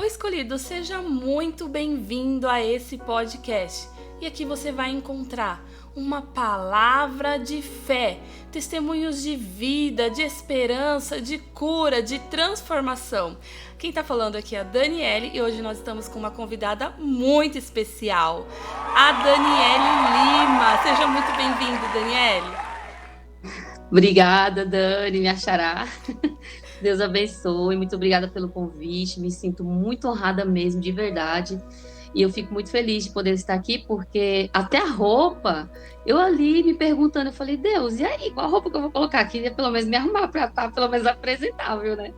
O escolhido, seja muito bem-vindo a esse podcast. E aqui você vai encontrar uma palavra de fé, testemunhos de vida, de esperança, de cura, de transformação. Quem está falando aqui é a Daniele e hoje nós estamos com uma convidada muito especial, a Daniele Lima. Seja muito bem-vinda, Daniele. Obrigada, Dani, me achará. Deus abençoe, muito obrigada pelo convite, me sinto muito honrada mesmo, de verdade. E eu fico muito feliz de poder estar aqui, porque até a roupa, eu ali me perguntando, eu falei, Deus, e aí, qual roupa que eu vou colocar? Queria pelo menos me arrumar para estar pelo menos apresentável, né?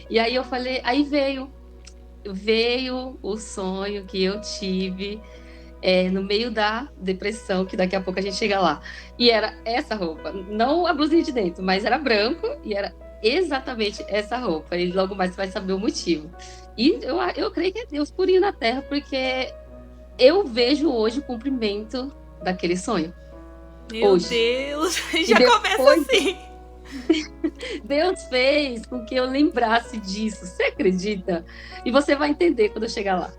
E aí eu falei, aí veio o sonho que eu tive no meio da depressão, que daqui a pouco a gente chega lá. E era essa roupa, não a blusinha de dentro, mas era branco e era exatamente essa roupa. E logo mais você vai saber o motivo. E eu creio que é Deus purinho na terra, porque eu vejo hoje o cumprimento daquele sonho. Meu hoje. Deus, já começa assim. Deus fez com que eu lembrasse disso. Você acredita? E você vai entender quando eu chegar lá.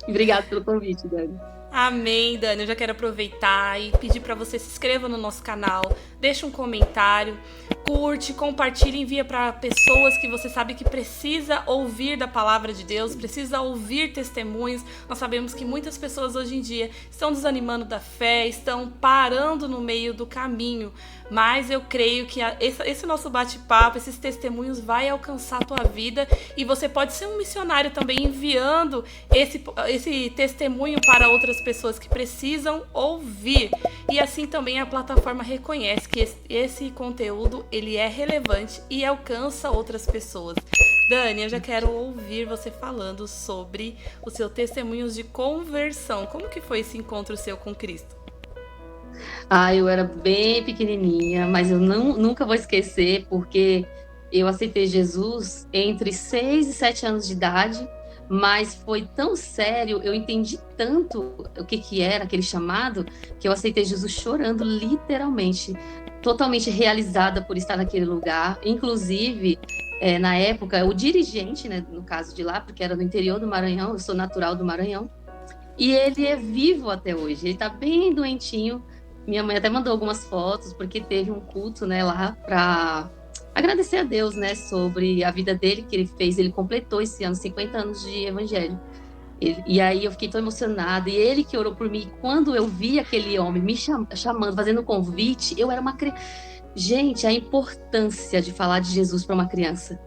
Obrigada pelo convite, Dani. Amém, Dani. Eu já quero aproveitar e pedir para você se inscreva no nosso canal, deixa um comentário, curte, compartilhe, envia para pessoas que você sabe que precisa ouvir da palavra de Deus, precisa ouvir testemunhos. Nós sabemos que muitas pessoas hoje em dia estão desanimando da fé, estão parando no meio do caminho, mas eu creio que esse nosso bate-papo, esses testemunhos vai alcançar a tua vida e você pode ser um missionário também enviando esse testemunho para outras pessoas que precisam ouvir. E assim também a plataforma reconhece que esse conteúdo ele é relevante e alcança outras pessoas. Dani, eu já quero ouvir você falando sobre os seus testemunhos de conversão. Como que foi esse encontro seu com Cristo? Eu era bem pequenininha, mas eu nunca vou esquecer, porque eu aceitei Jesus entre 6 e 7 anos de idade, mas foi tão sério, eu entendi tanto o que era aquele chamado, que eu aceitei Jesus chorando, literalmente, totalmente realizada por estar naquele lugar. Inclusive, na época, o dirigente, né, no caso de lá, porque era no interior do Maranhão, eu sou natural do Maranhão, e ele é vivo até hoje, ele tá bem doentinho. Minha mãe até mandou algumas fotos, porque teve um culto, né, lá para agradecer a Deus, né, sobre a vida dele, que ele fez. Ele completou esse ano 50 anos de evangelho. E aí eu fiquei tão emocionada. E ele que orou por mim. Quando eu vi aquele homem me chamando, fazendo um convite, eu era uma criança. Gente, a importância de falar de Jesus para uma criança.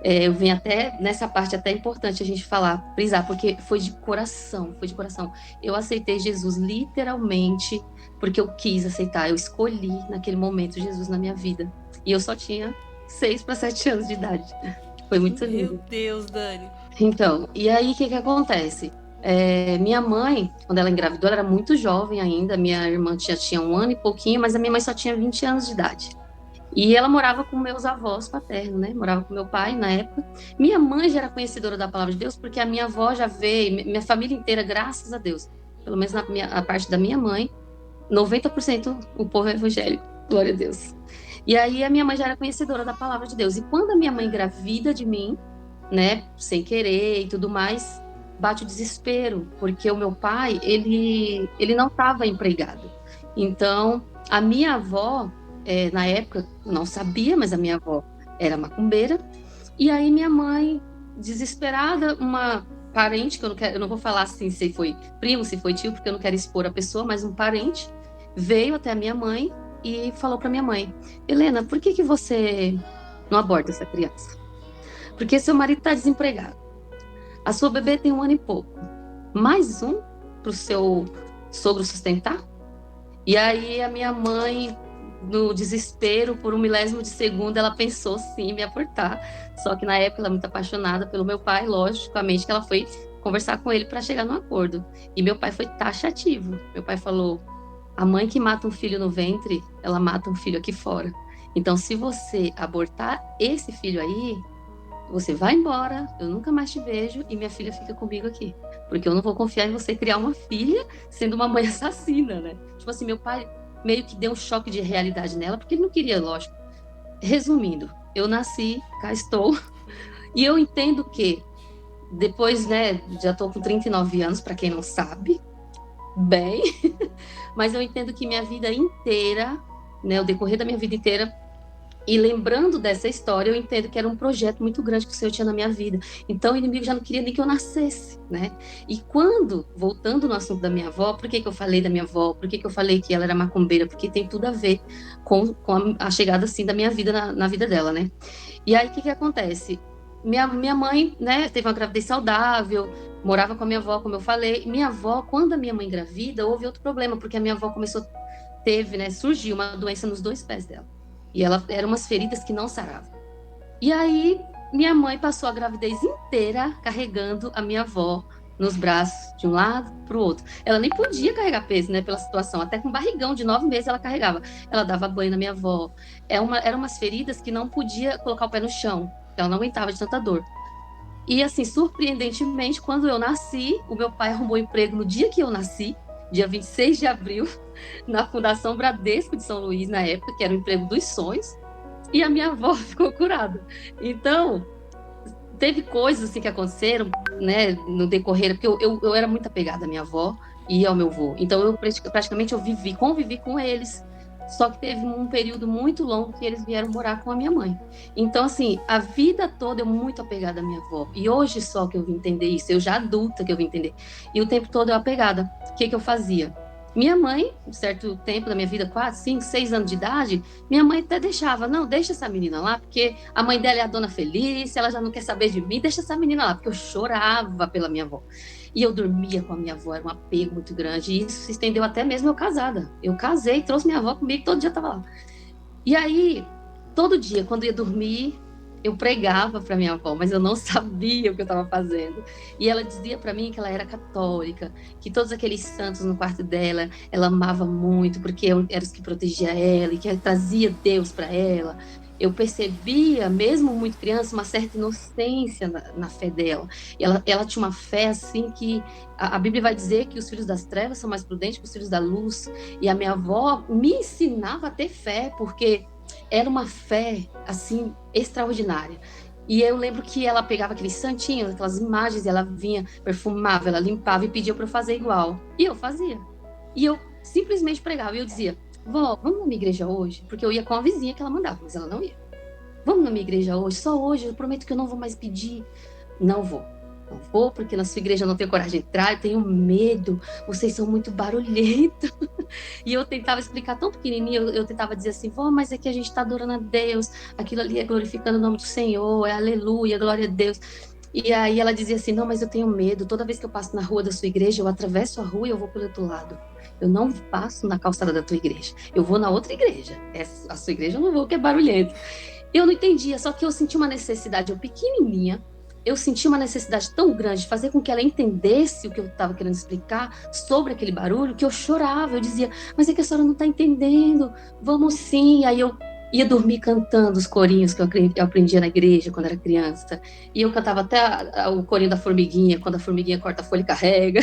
Eu venho até, nessa parte até importante a gente falar, frisar, porque foi de coração, foi de coração. Eu aceitei Jesus literalmente porque eu quis aceitar, eu escolhi naquele momento Jesus na minha vida. E eu só tinha 6 para 7 anos de idade. Foi muito lindo. Meu Deus, Dani. Então, e aí o que acontece? Minha mãe, quando ela engravidou, ela era muito jovem ainda, minha irmã tinha 1 ano e pouquinho, mas a minha mãe só tinha 20 anos de idade. E ela morava com meus avós paternos, né? Morava com meu pai na época. Minha mãe já era conhecedora da palavra de Deus, porque a minha avó já veio, minha família inteira, graças a Deus, pelo menos a parte da minha mãe, 90% o povo é evangélico, glória a Deus. E aí a minha mãe já era conhecedora da palavra de Deus. E quando a minha mãe engravida de mim, né, sem querer e tudo mais, bate o desespero, porque o meu pai, ele não estava empregado. Então, a minha avó, na época, eu não sabia, mas a minha avó era macumbeira. E aí minha mãe, desesperada, uma parente, que eu não vou falar assim se foi primo, se foi tio, porque eu não quero expor a pessoa, mas um parente veio até a minha mãe e falou para minha mãe: Helena, por que você não aborta essa criança? Porque seu marido está desempregado. A sua bebê tem 1 ano e pouco. Mais um para o seu sogro sustentar? E aí a minha mãe, no desespero, por 1 milésimo de segundo, ela pensou sim em me abortar. Só que na época ela é muito apaixonada pelo meu pai, logicamente que ela foi conversar com ele para chegar num acordo. E meu pai foi taxativo. Meu pai falou: a mãe que mata um filho no ventre, ela mata um filho aqui fora. Então, se você abortar esse filho aí, você vai embora, eu nunca mais te vejo e minha filha fica comigo aqui. Porque eu não vou confiar em você criar uma filha sendo uma mãe assassina, né? Tipo assim, meu pai meio que deu um choque de realidade nela, porque ele não queria, lógico. Resumindo, eu nasci, cá estou, e eu entendo que depois, né, já estou com 39 anos, para quem não sabe, bem, mas eu entendo que minha vida inteira, né, o decorrer da minha vida inteira, e lembrando dessa história, eu entendo que era um projeto muito grande que o Senhor tinha na minha vida. Então, o inimigo já não queria nem que eu nascesse, né? E quando, voltando no assunto da minha avó, por que eu falei da minha avó? Por que eu falei que ela era macumbeira? Porque tem tudo a ver com a chegada, assim, da minha vida na vida dela, né? E aí, o que acontece? Minha mãe, né, teve uma gravidez saudável, morava com a minha avó, como eu falei. Minha avó, quando a minha mãe engravida, houve outro problema, porque a minha avó teve, né, surgiu uma doença nos 2 pés dela. E ela eram umas feridas que não saravam. E aí, minha mãe passou a gravidez inteira carregando a minha avó nos braços, de um lado para o outro. Ela nem podia carregar peso, né, pela situação. Até com barrigão de 9 meses ela carregava. Ela dava banho na minha avó. Eram umas feridas que não podia colocar o pé no chão. Ela não aguentava de tanta dor. E assim, surpreendentemente, quando eu nasci, o meu pai arrumou emprego no dia que eu nasci, dia 26 de abril, na Fundação Bradesco de São Luís, na época, que era o emprego dos sonhos, e a minha avó ficou curada. Então, teve coisas assim que aconteceram, né, no decorrer, porque eu era muito apegada à minha avó e ao meu avô. Então, eu praticamente convivi com eles. Só que teve um período muito longo que eles vieram morar com a minha mãe. Então, assim, a vida toda eu muito apegada à minha avó. E hoje só que eu vim entender isso, eu já adulta que eu vim entender. E o tempo todo eu apegada. O que eu fazia? Minha mãe, um certo tempo da minha vida, 4, 5, 6 anos de idade, minha mãe até deixava, não, deixa essa menina lá, porque a mãe dela é a dona Felícia, ela já não quer saber de mim, deixa essa menina lá, porque eu chorava pela minha avó. E eu dormia com a minha avó, era um apego muito grande, e isso se estendeu até mesmo eu casada. Eu casei, trouxe minha avó comigo, todo dia estava lá. E aí, todo dia, quando ia dormir, eu pregava para minha avó, mas eu não sabia o que eu estava fazendo. E ela dizia para mim que ela era católica, que todos aqueles santos no quarto dela, ela amava muito, porque eram os que protegia ela e que trazia Deus para ela. Eu percebia, mesmo muito criança, uma certa inocência na fé dela. E ela tinha uma fé assim que a Bíblia vai dizer que os filhos das trevas são mais prudentes que os filhos da luz. E a minha avó me ensinava a ter fé, porque era uma fé, assim, extraordinária. E eu lembro que ela pegava aqueles santinhos, aquelas imagens, e ela vinha, perfumava, ela limpava e pedia para eu fazer igual. E eu fazia. E eu simplesmente pregava. E eu dizia, vó, vamos na minha igreja hoje? Porque eu ia com a vizinha que ela mandava, mas ela não ia. Vamos na minha igreja hoje? Só hoje, eu prometo que eu não vou mais pedir. Não vou. Não vou, porque na sua igreja eu não tenho coragem de entrar, eu tenho medo, vocês são muito barulhentos. E eu tentava explicar tão pequenininha, eu tentava dizer assim, vó, mas é que a gente está adorando a Deus, aquilo ali é glorificando o nome do Senhor, é aleluia, glória a Deus. E aí ela dizia assim, não, mas eu tenho medo, toda vez que eu passo na rua da sua igreja, eu atravesso a rua e eu vou pelo outro lado. Eu não passo na calçada da tua igreja, eu vou na outra igreja. A sua igreja eu não vou, que é barulhento. Eu não entendia, só que eu senti uma necessidade, eu pequenininha, eu senti uma necessidade tão grande de fazer com que ela entendesse o que eu estava querendo explicar sobre aquele barulho, que eu chorava, eu dizia, mas é que a senhora não está entendendo, vamos sim. Aí eu ia dormir cantando os corinhos que eu aprendia na igreja quando era criança, e eu cantava até o corinho da formiguinha, quando a formiguinha corta a folha e carrega,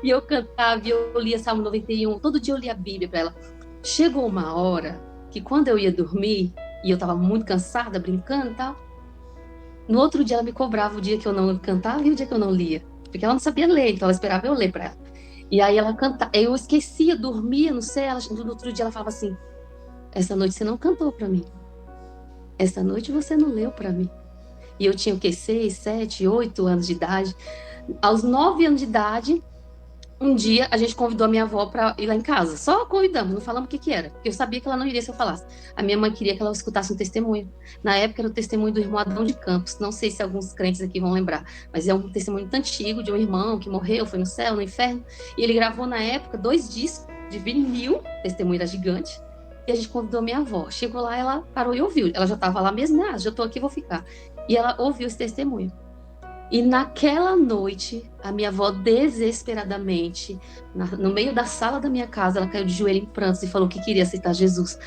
e eu cantava, e eu lia Salmo 91, todo dia eu lia a Bíblia para ela. Chegou uma hora que quando eu ia dormir, e eu estava muito cansada, brincando e tal, no outro dia ela me cobrava o dia que eu não cantava e o dia que eu não lia. Porque ela não sabia ler, então ela esperava eu ler para ela. E aí ela cantava, eu esquecia, dormia, não sei, no outro dia ela falava assim, essa noite você não cantou para mim. Essa noite você não leu para mim. E eu tinha o quê? 6, 7, 8 anos de idade. Aos 9 anos de idade, um dia a gente convidou a minha avó para ir lá em casa. Só convidamos, não falamos o que era. Porque eu sabia que ela não iria se eu falasse. A minha mãe queria que ela escutasse um testemunho. Na época era o testemunho do irmão Adão de Campos. Não sei se alguns crentes aqui vão lembrar. Mas é um testemunho muito antigo de um irmão que morreu, foi no céu, no inferno. E ele gravou na época 2 discos de vinil. O testemunho era gigante. E a gente convidou a minha avó. Chegou lá, ela parou e ouviu. Ela já estava lá mesmo, né? Já estou aqui, vou ficar. E ela ouviu esse testemunho. E naquela noite, a minha avó desesperadamente, no meio da sala da minha casa, ela caiu de joelho em prantos e falou que queria aceitar Jesus.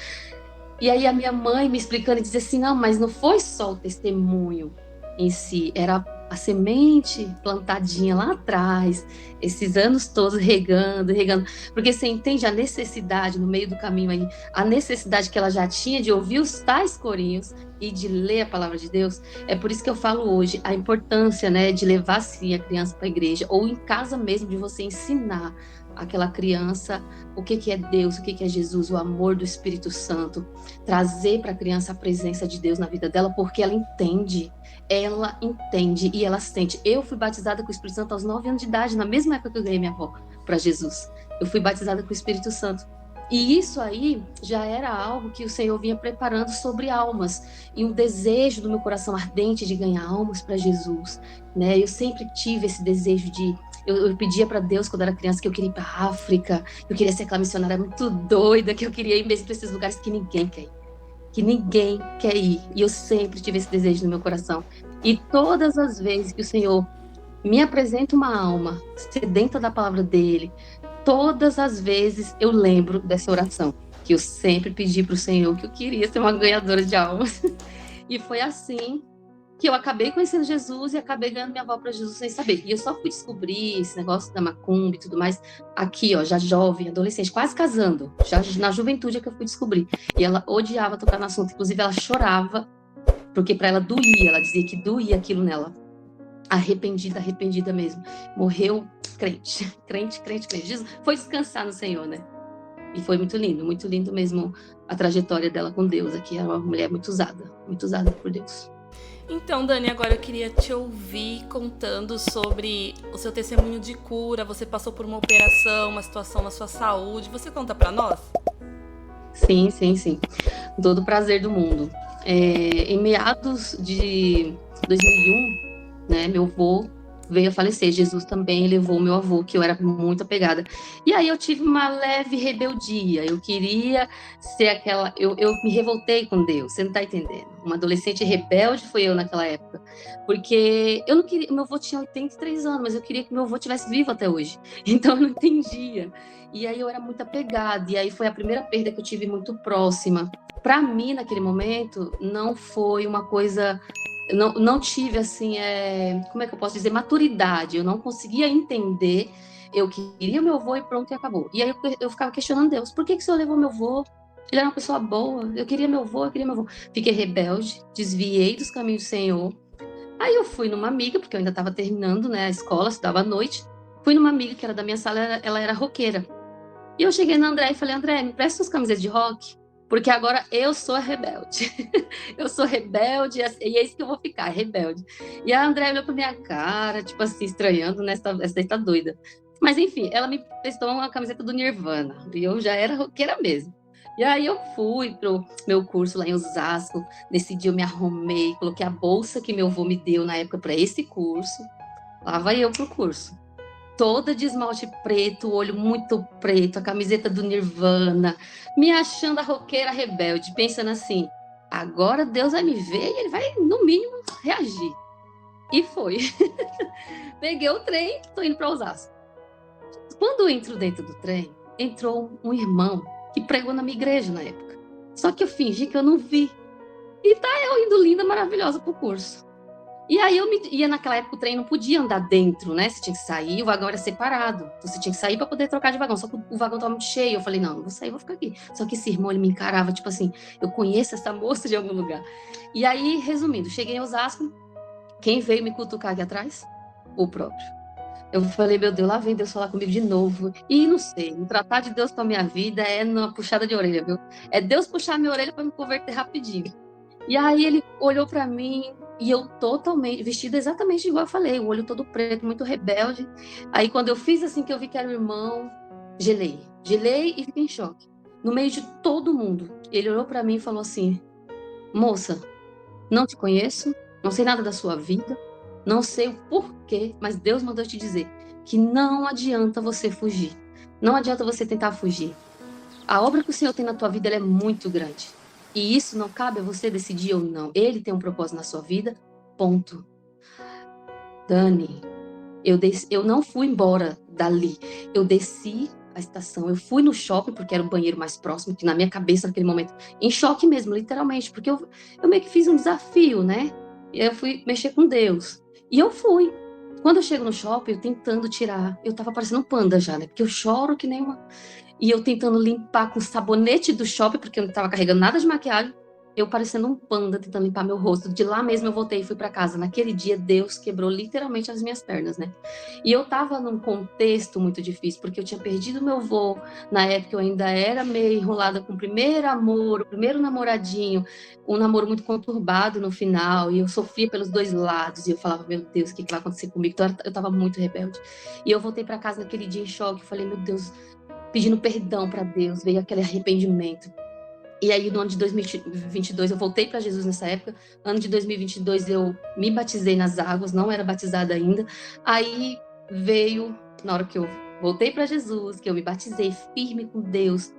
E aí a minha mãe me explicando e dizia assim, não, mas não foi só o testemunho em si, era a semente plantadinha lá atrás, esses anos todos regando, regando, porque você entende a necessidade no meio do caminho aí, a necessidade que ela já tinha de ouvir os tais corinhos e de ler a palavra de Deus. É por isso que eu falo hoje a importância, né, de levar sim a criança para a igreja, ou em casa mesmo, de você ensinar aquela criança o que é Deus, o que é Jesus, o amor do Espírito Santo, trazer para a criança a presença de Deus na vida dela, porque ela entende e ela sente. Eu fui batizada com o Espírito Santo aos 9 anos de idade, na mesma época que eu ganhei minha avó para Jesus. Eu fui batizada com o Espírito Santo. E isso aí já era algo que o Senhor vinha preparando sobre almas, e um desejo do meu coração ardente de ganhar almas para Jesus, né? Eu sempre tive esse desejo de... Eu pedia para Deus, quando era criança, que eu queria ir para a África, eu queria ser aquela missionária muito doida, que eu queria ir mesmo para esses lugares que ninguém quer ir. Que ninguém quer ir. E eu sempre tive esse desejo no meu coração. E todas as vezes que o Senhor me apresenta uma alma sedenta da palavra dele, todas as vezes eu lembro dessa oração, que eu sempre pedi para o Senhor, que eu queria ser uma ganhadora de almas. E foi assim que eu acabei conhecendo Jesus e acabei ganhando minha avó para Jesus sem saber. E eu só fui descobrir esse negócio da macumba e tudo mais aqui, ó, já jovem, adolescente, quase casando. Já na juventude é que eu fui descobrir. E ela odiava tocar no assunto. Inclusive, ela chorava, porque para ela doía. Ela dizia que doía aquilo nela. Arrependida mesmo. Morreu crente. Jesus foi descansar no Senhor, né? E foi muito lindo mesmo a trajetória dela com Deus aqui. É uma mulher muito usada por Deus. Então, Dani, agora eu queria te ouvir contando sobre o seu testemunho de cura. Você passou por uma operação, uma situação na sua saúde. Você conta pra nós? Sim. Todo o prazer do mundo. Em meados de 2001, né, meu avô veio a falecer. Jesus também levou meu avô, que eu era muito apegada. E aí eu tive uma leve rebeldia. Eu queria ser aquela... Eu me revoltei com Deus, você não tá entendendo. Uma adolescente rebelde foi eu naquela época. Porque eu não queria... Meu avô tinha 83 anos, mas eu queria que meu avô estivesse vivo até hoje. Então eu não entendia. E aí eu era muito apegada. E aí foi a primeira perda que eu tive muito próxima. Para mim, naquele momento, não foi uma coisa... Não tive, assim, como é que eu posso dizer, maturidade. Eu não conseguia entender. Eu queria meu avô e pronto, e acabou. E aí eu ficava questionando Deus. Por que o Senhor levou meu avô? Ele era uma pessoa boa. Eu queria meu avô. Fiquei rebelde, desviei dos caminhos do Senhor. Aí eu fui numa amiga, porque eu ainda estava terminando, né, a escola, estudava à noite. Fui numa amiga que era da minha sala, ela era roqueira. E eu cheguei na André e falei, André, me presta suas camisetas de rock? Porque agora eu sou rebelde. Eu sou rebelde e é isso que eu vou ficar, rebelde. E a André olhou pra minha cara, tipo assim, estranhando, né? Essa daí tá doida. Mas enfim, ela me prestou uma camiseta do Nirvana. E eu já era roqueira mesmo. E aí eu fui pro meu curso lá em Osasco. Nesse dia eu me arrumei, coloquei a bolsa que meu avô me deu na época para esse curso. Lá vai eu pro curso. Toda de esmalte preto, o olho muito preto, a camiseta do Nirvana, me achando a roqueira rebelde, pensando assim, agora Deus vai me ver e ele vai, no mínimo, reagir. E foi. Peguei o trem, tô indo para Osasco. Quando eu entro dentro do trem, entrou um irmão que pregou na minha igreja na época. Só que eu fingi que eu não vi. E tá eu indo linda, maravilhosa pro curso. E aí ia naquela época o trem não podia andar dentro, né? Você tinha que sair, o vagão era separado. Então você tinha que sair para poder trocar de vagão. Só que o vagão tava muito cheio. Eu falei, não vou sair, vou ficar aqui. Só que esse irmão, ele me encarava, tipo assim, eu conheço essa moça de algum lugar. E aí, resumindo, cheguei em Osasco. Quem veio me cutucar aqui atrás? O próprio. Eu falei, meu Deus, lá vem Deus falar comigo de novo. E não sei, o tratar de Deus com a minha vida é numa puxada de orelha, viu? É Deus puxar minha orelha para me converter rapidinho. E aí ele olhou para mim e eu totalmente, vestida exatamente igual eu falei, o olho todo preto, muito rebelde. Aí quando eu fiz assim, que eu vi que era o irmão, gelei e fiquei em choque. No meio de todo mundo, ele olhou para mim e falou assim, moça, não te conheço, não sei nada da sua vida, não sei o porquê, mas Deus mandou te dizer que não adianta você fugir, não adianta você tentar fugir. A obra que o Senhor tem na tua vida, ela é muito grande. E isso não cabe a você decidir ou não. Ele tem um propósito na sua vida, ponto. Dani, eu não fui embora dali. Eu desci a estação, eu fui no shopping, porque era o banheiro mais próximo, que na minha cabeça, naquele momento, em choque mesmo, literalmente, porque eu meio que fiz um desafio, né? E eu fui mexer com Deus. E eu fui. Quando eu chego no shopping, eu tentando tirar, eu tava parecendo um panda já, né? Porque eu choro que nem uma... E eu tentando limpar com sabonete do shopping, porque eu não tava carregando nada de maquiagem. Eu parecendo um panda, tentando limpar meu rosto. De lá mesmo eu voltei e fui pra casa. Naquele dia, Deus quebrou literalmente as minhas pernas, né? E eu tava num contexto muito difícil, porque eu tinha perdido meu avô. Na época eu ainda era meio enrolada com o primeiro amor, o primeiro namoradinho. Um namoro muito conturbado no final. E eu sofria pelos dois lados. E eu falava, meu Deus, o que vai acontecer comigo? Então eu tava muito rebelde. E eu voltei pra casa naquele dia em choque. Falei, meu Deus, pedindo perdão para Deus, veio aquele arrependimento. E aí, no ano de 2022, eu voltei para Jesus nessa época. Ano de 2022, eu me batizei nas águas, não era batizada ainda. Aí veio, na hora que eu voltei para Jesus, que eu me batizei firme com Deus,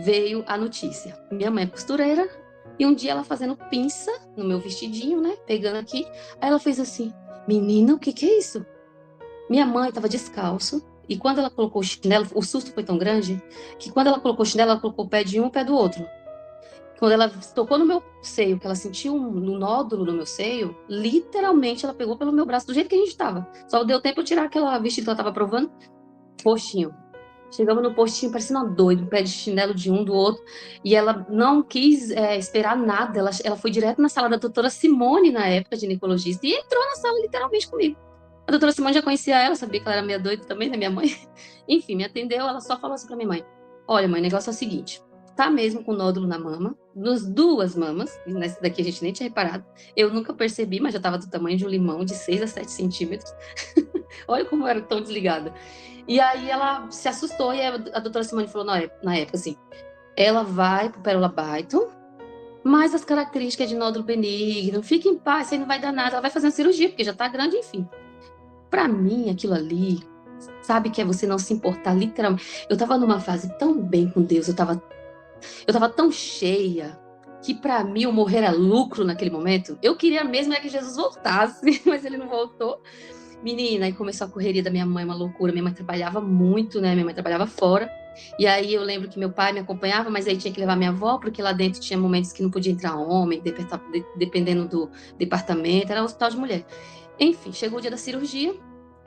veio a notícia. Minha mãe é costureira, e um dia ela fazendo pinça no meu vestidinho, né, pegando aqui, aí ela fez assim, menina, o que é isso? Minha mãe estava descalço, e quando ela colocou o chinelo, o susto foi tão grande, que quando ela colocou o chinelo, ela colocou o pé de um e o pé do outro. Quando ela tocou no meu seio, que ela sentiu um nódulo no meu seio, literalmente ela pegou pelo meu braço, do jeito que a gente estava. Só deu tempo de tirar aquela vestida que ela estava provando. Postinho. Chegamos no postinho, parecendo uma doida, um pé de chinelo de um, do outro. E ela não quis esperar nada. Ela foi direto na sala da doutora Simone, na época, ginecologista, e entrou na sala literalmente comigo. A doutora Simone já conhecia ela, sabia que ela era meio doida também, da minha mãe. Enfim, me atendeu, ela só falou assim pra minha mãe, olha, mãe, o negócio é o seguinte, tá mesmo com nódulo na mama, nas duas mamas, nessa daqui a gente nem tinha reparado, eu nunca percebi, mas já tava do tamanho de um limão, de 6 a 7 centímetros. Olha como eu era tão desligada. E aí ela se assustou, e a doutora Simone falou na época assim, ela vai pro Pérola Baito, mas as características de nódulo benigno, fique em paz, você não vai dar nada, ela vai fazer uma cirurgia, porque já tá grande, enfim. Pra mim, aquilo ali, sabe que é você não se importar, literalmente. Eu tava numa fase tão bem com Deus, eu tava tão cheia, que pra mim o morrer era lucro naquele momento. Eu queria mesmo que Jesus voltasse, mas ele não voltou. Menina, aí começou a correria da minha mãe, uma loucura. Minha mãe trabalhava muito, né? Minha mãe trabalhava fora. E aí eu lembro que meu pai me acompanhava, mas aí tinha que levar minha avó, porque lá dentro tinha momentos que não podia entrar homem, dependendo do departamento, era um hospital de mulher. Enfim, chegou o dia da cirurgia.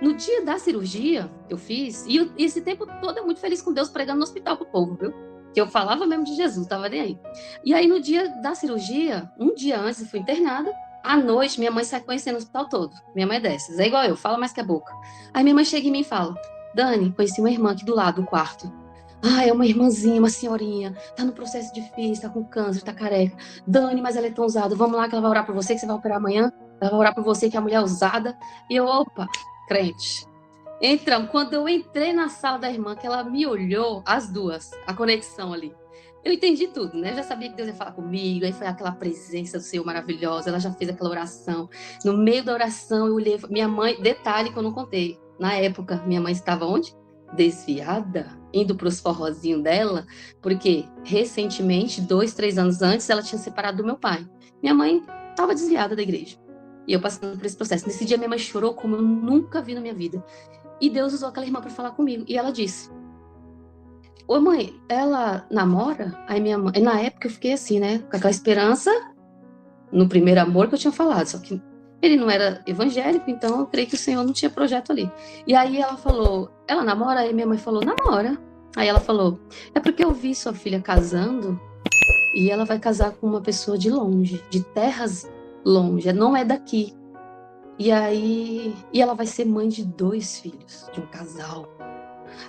No dia da cirurgia, eu fiz, e esse tempo todo eu muito feliz com Deus, pregando no hospital pro povo, viu? Que eu falava mesmo de Jesus, tava nem aí. E aí, no dia da cirurgia, um dia antes, eu fui internada. À noite, minha mãe sai conhecendo o hospital todo. Minha mãe é dessas, é igual eu, fala mais que a boca. Aí minha mãe chega em mim e fala, Dani, conheci uma irmã aqui do lado, do quarto. Ah, é uma irmãzinha, uma senhorinha, tá no processo difícil, tá com câncer, tá careca. Dani, mas ela é tão usada, vamos lá que ela vai orar por você, que você vai operar amanhã. Ela vai orar por você, que é a mulher é usada. E eu, opa, crente. Então, quando eu entrei na sala da irmã, que ela me olhou, as duas, a conexão ali, eu entendi tudo, né? Eu já sabia que Deus ia falar comigo, aí foi aquela presença do Senhor maravilhosa, ela já fez aquela oração. No meio da oração, eu olhei, minha mãe, detalhe que eu não contei, na época, minha mãe estava onde? Desviada, indo para os forrozinhos dela, porque recentemente, 2, 3 anos antes, ela tinha separado do meu pai. Minha mãe estava desviada da igreja. E eu passando por esse processo. Nesse dia, minha mãe chorou como eu nunca vi na minha vida. E Deus usou aquela irmã para falar comigo. E ela disse, ô mãe, ela namora? Aí minha mãe, na época eu fiquei assim, né? Com aquela esperança no primeiro amor que eu tinha falado. Só que ele não era evangélico, então eu creio que o Senhor não tinha projeto ali. E aí ela falou, ela namora? Aí minha mãe falou, namora. Aí ela falou, é porque eu vi sua filha casando e ela vai casar com uma pessoa de longe, de terras longe, não é daqui. E aí, ela vai ser mãe de 2 filhos, de um casal.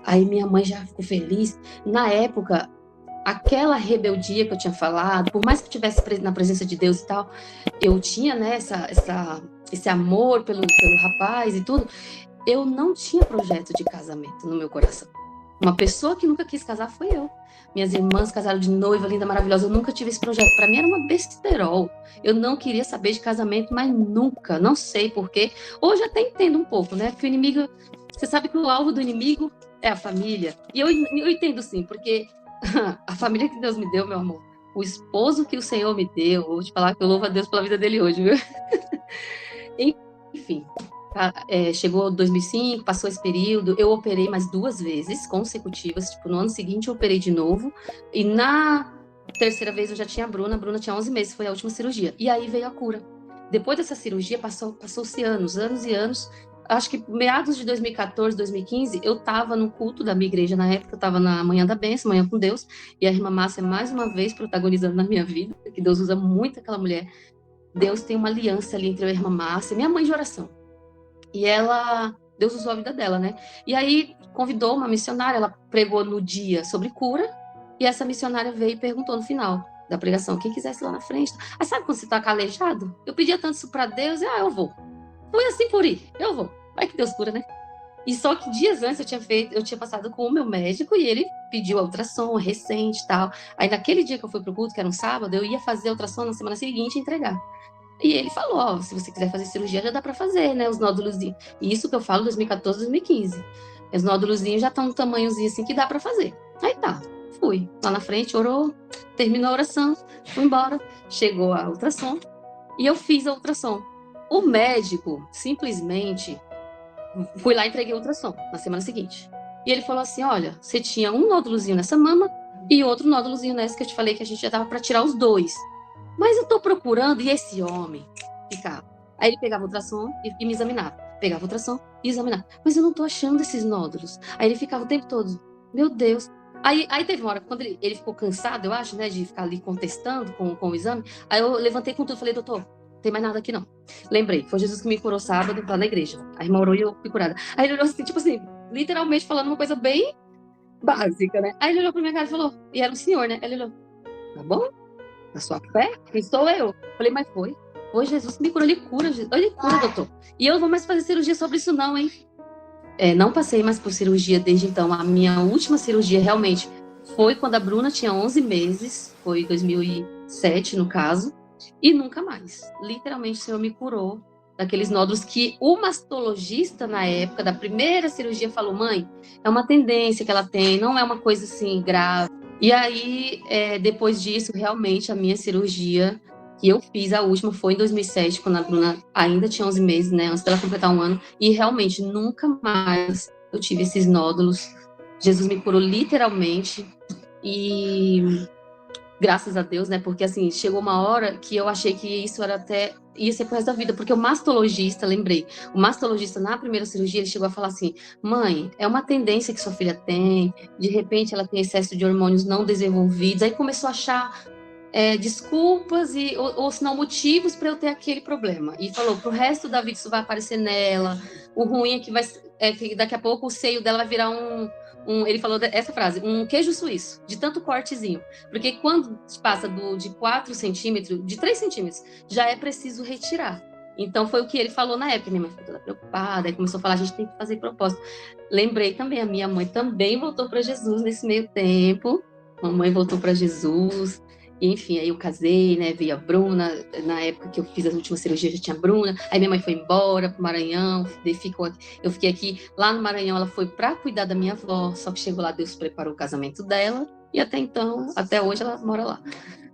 Aí minha mãe já ficou feliz. Na época, aquela rebeldia que eu tinha falado, por mais que eu estivesse na presença de Deus e tal, eu tinha, né, esse amor pelo rapaz e tudo, eu não tinha projeto de casamento no meu coração. Uma pessoa que nunca quis casar foi eu. Minhas irmãs casaram de noiva, linda, maravilhosa. Eu nunca tive esse projeto. Para mim era uma besterol. Eu não queria saber de casamento, mas nunca. Não sei porquê. Hoje até entendo um pouco, né? Porque o inimigo... Você sabe que o alvo do inimigo é a família. E eu entendo sim, porque a família que Deus me deu, meu amor, o esposo que o Senhor me deu, vou te falar que eu louvo a Deus pela vida dele hoje, viu? Enfim... chegou 2005, passou esse período, eu operei mais 2 vezes consecutivas, tipo, no ano seguinte eu operei de novo, e na terceira vez eu já tinha a Bruna tinha 11 meses, foi a última cirurgia, e aí veio a cura. Depois dessa cirurgia, passou-se anos e anos. Acho que meados de 2014, 2015, eu estava no culto da minha igreja na época, eu estava na Manhã da Bênção, Manhã com Deus, e a irmã Márcia, mais uma vez, protagonizando na minha vida, que Deus usa muito aquela mulher. Deus tem uma aliança ali entre eu e a irmã Márcia, minha mãe de oração. E Deus usou a vida dela, né? E aí convidou uma missionária, ela pregou no dia sobre cura, e essa missionária veio e perguntou no final da pregação, quem quisesse lá na frente. Ah, sabe quando você tá calejado? Eu pedia tanto isso para Deus, e eu vou. Fui assim por ir, eu vou. Vai que Deus cura, né? E só que dias antes eu tinha passado com o meu médico e ele pediu a ultrassom recente e tal. Aí naquele dia que eu fui pro culto, que era um sábado, eu ia fazer a ultrassom na semana seguinte e entregar. E ele falou, se você quiser fazer cirurgia, já dá para fazer, né? Os nódulos. E isso que eu falo 2014, 2015. Os nódulos já estão no tamanhozinho assim que dá para fazer. Aí tá, fui. Lá na frente, orou, terminou a oração, fui embora. Chegou a ultrassom e eu fiz a ultrassom. O médico, simplesmente, fui lá e entreguei a ultrassom na semana seguinte. E ele falou assim, olha, você tinha um nódulozinho nessa mama e outro nódulozinho nessa que eu te falei que a gente já dava para tirar os dois. Mas eu tô procurando, e esse homem ficava. Aí ele pegava a ultrassom e me examinava. Pegava a ultrassom e examinava. Mas eu não tô achando esses nódulos. Aí ele ficava o tempo todo, meu Deus. Aí teve uma hora, quando ele ficou cansado, eu acho, né, de ficar ali contestando com o exame. Aí eu levantei com tudo e falei, doutor, não tem mais nada aqui não. Lembrei, foi Jesus que me curou sábado lá na igreja. A irmã orou e eu fui curada. Aí ele olhou assim, tipo assim, literalmente falando uma coisa bem básica, né? Aí ele olhou pra minha cara e falou, e era um senhor, né? Aí ele olhou, tá bom? A sua fé? Quem sou eu? Falei, mas foi Jesus que me curou, ele cura, doutor. E eu não vou mais fazer cirurgia sobre isso não, hein? Não passei mais por cirurgia desde então. A minha última cirurgia realmente foi quando a Bruna tinha 11 meses, foi 2007 no caso, e nunca mais. Literalmente o Senhor me curou daqueles nódulos que o mastologista na época da primeira cirurgia falou, mãe, é uma tendência que ela tem, não é uma coisa assim grave. E aí, depois disso, realmente, a minha cirurgia que eu fiz, a última, foi em 2007, quando a Bruna ainda tinha 11 meses, né, antes dela completar 1 ano, e realmente, nunca mais eu tive esses nódulos. Jesus me curou literalmente, e graças a Deus, né, porque assim, chegou uma hora que eu achei que isso era até ia ser pro resto da vida, porque o mastologista, lembrei, o mastologista na primeira cirurgia, ele chegou a falar assim, mãe, é uma tendência que sua filha tem, de repente ela tem excesso de hormônios não desenvolvidos, aí começou a achar desculpas ou se não motivos para eu ter aquele problema, e falou, pro resto da vida isso vai aparecer nela, o ruim é que daqui a pouco o seio dela vai virar ele falou essa frase, um queijo suíço, de tanto cortezinho. Porque quando passa de 4 centímetros, de 3 centímetros, já é preciso retirar. Então foi o que ele falou na época. Minha mãe ficou toda preocupada, aí começou a falar, a gente tem que fazer propósito. Lembrei também, a minha mãe também voltou para Jesus nesse meio tempo. Mamãe voltou para Jesus. E, enfim, aí eu casei, né, veio a Bruna, na época que eu fiz as últimas cirurgias já tinha a Bruna, aí minha mãe foi embora pro Maranhão, eu fiquei aqui, lá no Maranhão ela foi para cuidar da minha avó, só que chegou lá, Deus preparou o casamento dela, e até então, até hoje ela mora lá.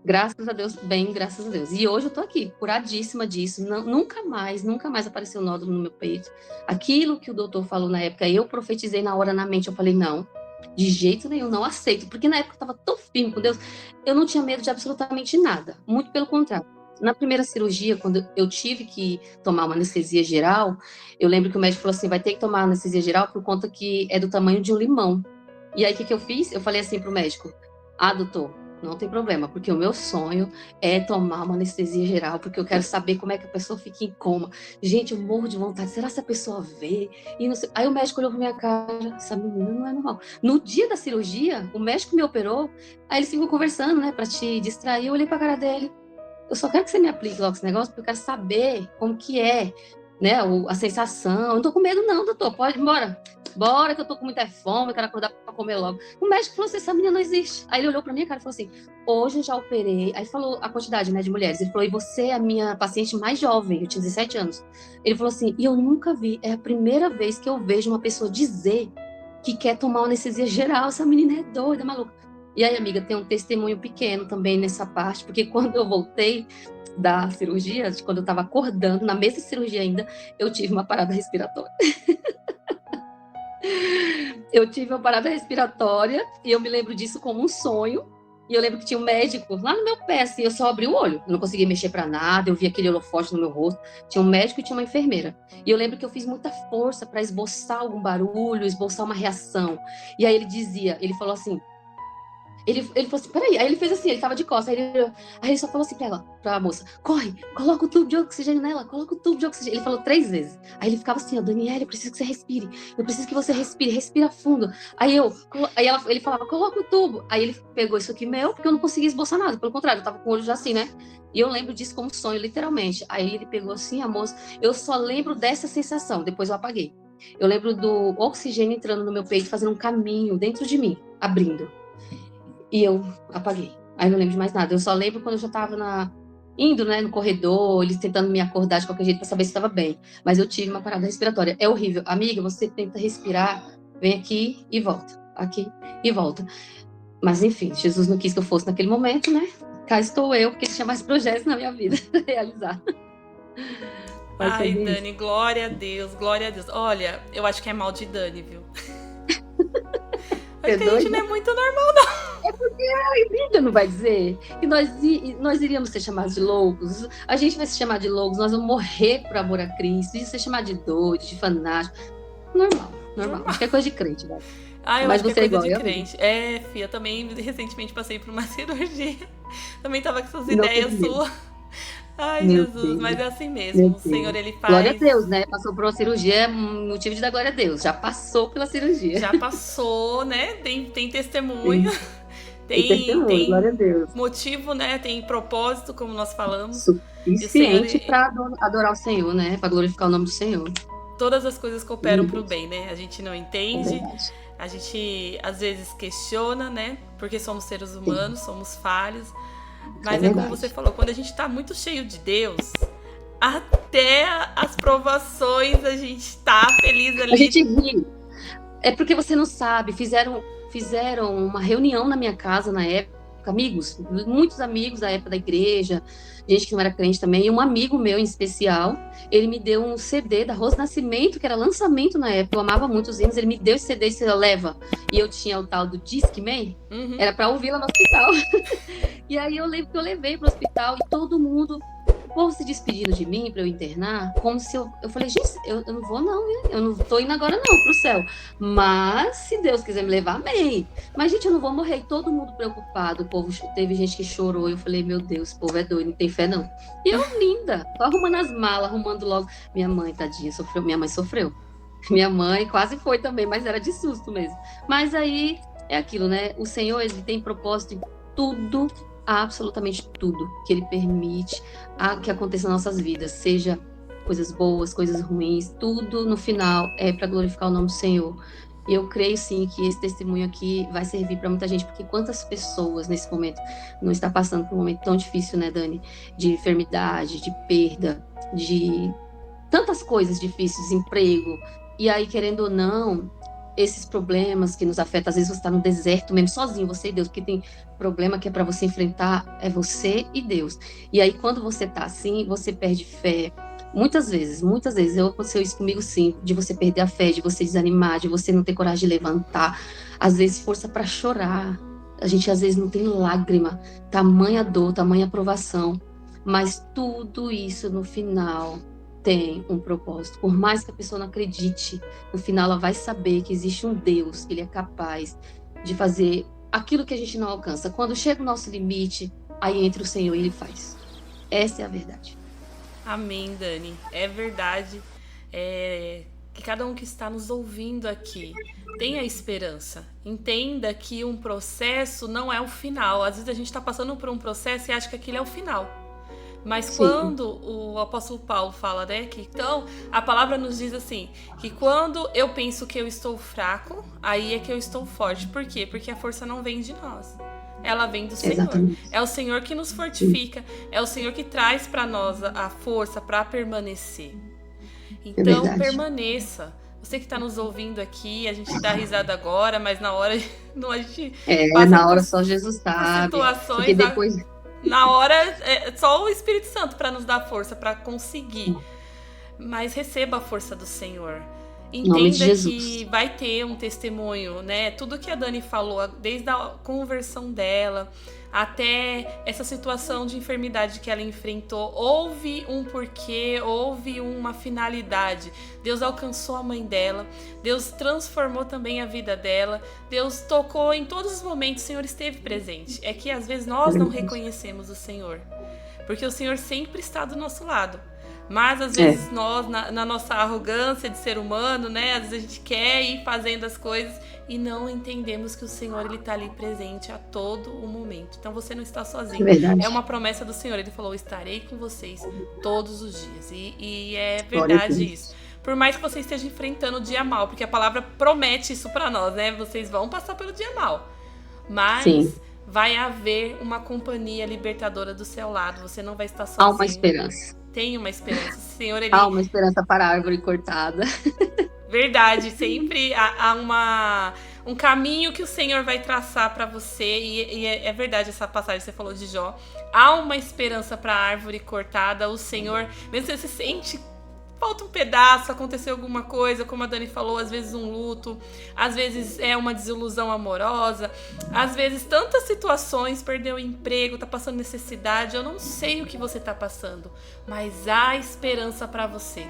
Graças a Deus, bem, graças a Deus. E hoje eu tô aqui, curadíssima disso, nunca mais apareceu nódulo no meu peito. Aquilo que o doutor falou na época, eu profetizei na hora na mente, eu falei, não, de jeito nenhum, não aceito, porque na época eu estava tão firme com Deus, eu não tinha medo de absolutamente nada, muito pelo contrário. Na primeira cirurgia, quando eu tive que tomar uma anestesia geral, eu lembro que o médico falou assim, vai ter que tomar anestesia geral por conta que é do tamanho de um limão. E aí o que eu fiz? Eu falei assim pro médico, doutor, não tem problema, porque o meu sonho é tomar uma anestesia geral, porque eu quero saber como é que a pessoa fica em coma. Gente, eu morro de vontade, será que a pessoa vê? E não sei. Aí o médico olhou pra minha cara, essa menina não é normal. No dia da cirurgia, o médico me operou, aí eles ficam conversando, né, pra te distrair, eu olhei pra cara dele, eu só quero que você me aplique logo esse negócio, porque eu quero saber como que é, né, a sensação. Eu não tô com medo não, doutor, pode ir embora. Bora que eu tô com muita fome, eu quero acordar pra comer logo. O médico falou assim, essa menina não existe. Aí ele olhou pra minha cara e falou assim, hoje eu já operei. Aí falou a quantidade, né, de mulheres. Ele falou, e você é a minha paciente mais jovem, eu tinha 17 anos. Ele falou assim, e eu nunca vi, é a primeira vez que eu vejo uma pessoa dizer que quer tomar uma anestesia geral. Essa menina é doida, maluca. E aí, amiga, tem um testemunho pequeno também nessa parte, porque quando eu voltei da cirurgia, quando eu tava acordando, na mesma cirurgia ainda, eu tive uma parada respiratória. Eu tive uma parada respiratória e eu me lembro disso como um sonho. E eu lembro que tinha um médico lá no meu pé, assim, eu só abri o olho. Eu não conseguia mexer pra nada, eu via aquele holofote no meu rosto. Tinha um médico e tinha uma enfermeira. E eu lembro que eu fiz muita força para esboçar algum barulho, esboçar uma reação. E aí ele falou assim, ele falou assim, peraí. Aí ele fez assim, ele tava de costas. Aí ele só falou assim pra moça, corre, coloca o tubo de oxigênio nela, coloca o tubo de oxigênio. Ele falou 3 vezes. Aí ele ficava assim, ó, Daniela, eu preciso que você respire. Eu preciso que você respire, respira fundo. Ele falava, coloca o tubo. Aí ele pegou isso aqui meu, porque eu não conseguia esboçar nada. Pelo contrário, eu tava com o olho já assim, né? E eu lembro disso como sonho, literalmente. Aí ele pegou assim, a moça. Eu só lembro dessa sensação, depois eu apaguei. Eu lembro do oxigênio entrando no meu peito, fazendo um caminho dentro de mim, abrindo. E eu apaguei. Aí não lembro de mais nada. Eu só lembro quando eu já tava indo, né, no corredor, eles tentando me acordar de qualquer jeito para saber se estava bem. Mas eu tive uma parada respiratória. É horrível. Amiga, você tenta respirar, vem aqui e volta. Aqui e volta. Mas enfim, Jesus não quis que eu fosse naquele momento, né? Cá estou eu, porque tinha mais projetos na minha vida para realizar. Ai, Dani, glória a Deus, glória a Deus. Olha, eu acho que é mal de Dani, viu? Acho que a gente não é muito normal, não. É porque a Bíblia não vai dizer que nós iríamos ser chamados de loucos. A gente vai se chamar de loucos, nós vamos morrer por amor a Cristo. Isso ser chamado de doido, de fanático. Normal. Acho que é coisa de crente, né? Ah, eu acho que é coisa de crente. É, filha, também recentemente passei por uma cirurgia. Também tava com essas ideias suas. Ai, meu Jesus, Deus. Mas é assim mesmo. O Senhor, ele faz... Glória a Deus, né? Passou por uma cirurgia, é motivo de dar glória a Deus. Já passou pela cirurgia. Já passou, né? Tem testemunho. Tem testemunho, glória a Deus. Motivo, né? Tem propósito, como nós falamos. Suficiente para adorar o Senhor, né? Para glorificar o nome do Senhor. Todas as coisas cooperam para o bem, né? A gente não entende, a gente às vezes questiona, né? Porque somos seres humanos, somos falhos. Mas é como você falou, quando a gente tá muito cheio de Deus, até as provações a gente tá feliz ali. A gente ri. É porque você não sabe, fizeram uma reunião na minha casa na época, amigos, muitos amigos da época da igreja, gente que não era crente também, e um amigo meu em especial, ele me deu um CD da Rose Nascimento, que era lançamento na época, eu amava muito os hinos, ele me deu esse CD e disse, leva. E eu tinha o tal do Discman, era pra ouvir lá no hospital. E aí eu lembro que eu levei pro hospital e todo mundo, o povo se despedindo de mim para eu internar, como se eu falei, gente, eu não vou não, né? Eu não tô indo agora não pro céu, mas se Deus quiser me levar, amém. Mas gente, eu não vou morrer, e todo mundo preocupado, o povo, teve gente que chorou, eu falei, meu Deus, esse povo é doido, não tem fé não. E eu linda, tô arrumando as malas, arrumando logo, minha mãe, tadinha, minha mãe sofreu, minha mãe quase foi também, mas era de susto mesmo. Mas aí, é aquilo, né, o Senhor, ele tem propósito em tudo, absolutamente tudo que ele permite que aconteça nas nossas vidas, seja coisas boas, coisas ruins, tudo no final é para glorificar o nome do Senhor. E eu creio sim que esse testemunho aqui vai servir para muita gente, porque quantas pessoas nesse momento não está passando por um momento tão difícil, né, Dani? De enfermidade, de perda, de tantas coisas difíceis, desemprego, e aí, querendo ou não, esses problemas que nos afetam, às vezes você está no deserto mesmo, sozinho, você e Deus, porque tem problema que é para você enfrentar, é você e Deus. E aí, quando você está assim, você perde fé. Muitas vezes, aconteceu isso comigo sim, de você perder a fé, de você desanimar, de você não ter coragem de levantar, às vezes força para chorar. A gente às vezes não tem lágrima, tamanha dor, tamanha provação, mas tudo isso no final tem um propósito. Por mais que a pessoa não acredite, no final ela vai saber que existe um Deus, que ele é capaz de fazer aquilo que a gente não alcança. Quando chega o nosso limite, aí entra o Senhor e ele faz. Essa é a verdade. Amém, Dani. É verdade. Que cada um que está nos ouvindo aqui tenha esperança. Entenda que um processo não é o final. Às vezes a gente está passando por um processo e acha que aquilo é o final. Mas sim, quando o apóstolo Paulo fala, né, que então a palavra nos diz assim, que quando eu penso que eu estou fraco, aí é que eu estou forte. Por quê? Porque a força não vem de nós. Ela vem do Senhor. Exatamente. É o Senhor que nos fortifica, é o Senhor que traz para nós a força para permanecer. Então, permaneça. Você que está nos ouvindo aqui, a gente dá risada agora, mas na hora não, a gente passa na hora só Jesus sabe. Situações, porque depois... Na hora, é só o Espírito Santo para nos dar força, para conseguir. Mas receba a força do Senhor. Em nome de Entenda Jesus. que vai ter um testemunho, né? Tudo que a Dani falou, desde a conversão dela até essa situação de enfermidade que ela enfrentou, houve um porquê, houve uma finalidade. Deus alcançou a mãe dela, Deus transformou também a vida dela, Deus tocou em todos os momentos, o Senhor esteve presente. É que às vezes nós não reconhecemos o Senhor, porque o Senhor sempre está do nosso lado. Mas às vezes nós, na nossa arrogância de ser humano, né? Às vezes a gente quer ir fazendo as coisas e não entendemos que o Senhor, ele está ali presente a todo o momento. Então você não está sozinho. Verdade. É uma promessa do Senhor. Ele falou, estarei com vocês todos os dias. E é verdade isso. Por mais que você esteja enfrentando o dia mal, porque a palavra promete isso para nós, né? Vocês vão passar pelo dia mal. Mas... Sim. Vai haver uma companhia libertadora do seu lado. Você não vai estar sozinho. Há uma esperança. Tem uma esperança. O Senhor, ele... Há uma esperança para a árvore cortada. Verdade. Sempre há um caminho que o Senhor vai traçar para você. E é verdade essa passagem que você falou de Jó. Há uma esperança para a árvore cortada. O Senhor, mesmo que você se sente... falta um pedaço, aconteceu alguma coisa, como a Dani falou, às vezes um luto, às vezes é uma desilusão amorosa, às vezes tantas situações, perdeu o emprego, tá passando necessidade, eu não sei o que você tá passando, mas há esperança para você.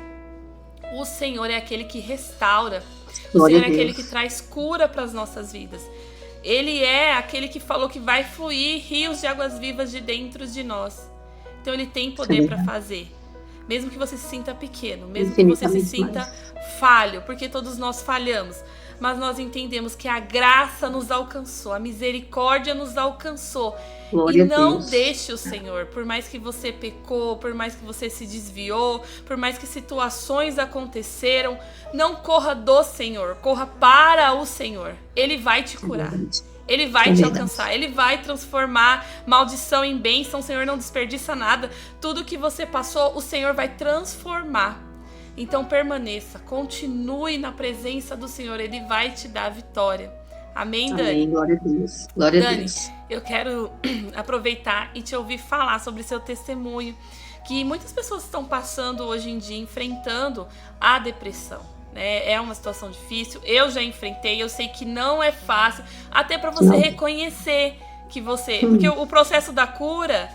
O Senhor é aquele que restaura, o Senhor é aquele que traz cura para as nossas vidas. Ele é aquele que falou que vai fluir rios de águas vivas de dentro de nós. Então ele tem poder para fazer. Mesmo que você se sinta pequeno, mesmo que você se sinta falho, porque todos nós falhamos, mas nós entendemos que a graça nos alcançou, a misericórdia nos alcançou. Glória e não deixe o Senhor, por mais que você pecou, por mais que você se desviou, por mais que situações aconteceram, não corra do Senhor, corra para o Senhor. Ele vai te curar. Ele vai te alcançar, ele vai transformar maldição em bênção. O Senhor não desperdiça nada. Tudo que você passou, o Senhor vai transformar. Então permaneça, continue na presença do Senhor, ele vai te dar vitória. Amém, Dani? Amém, glória a Deus. Glória Dani, a Deus. Eu quero aproveitar e te ouvir falar sobre seu testemunho, que muitas pessoas estão passando hoje em dia, enfrentando a depressão. É uma situação difícil, eu já enfrentei, eu sei que não é fácil, até para você reconhecer que você... Porque o processo da cura,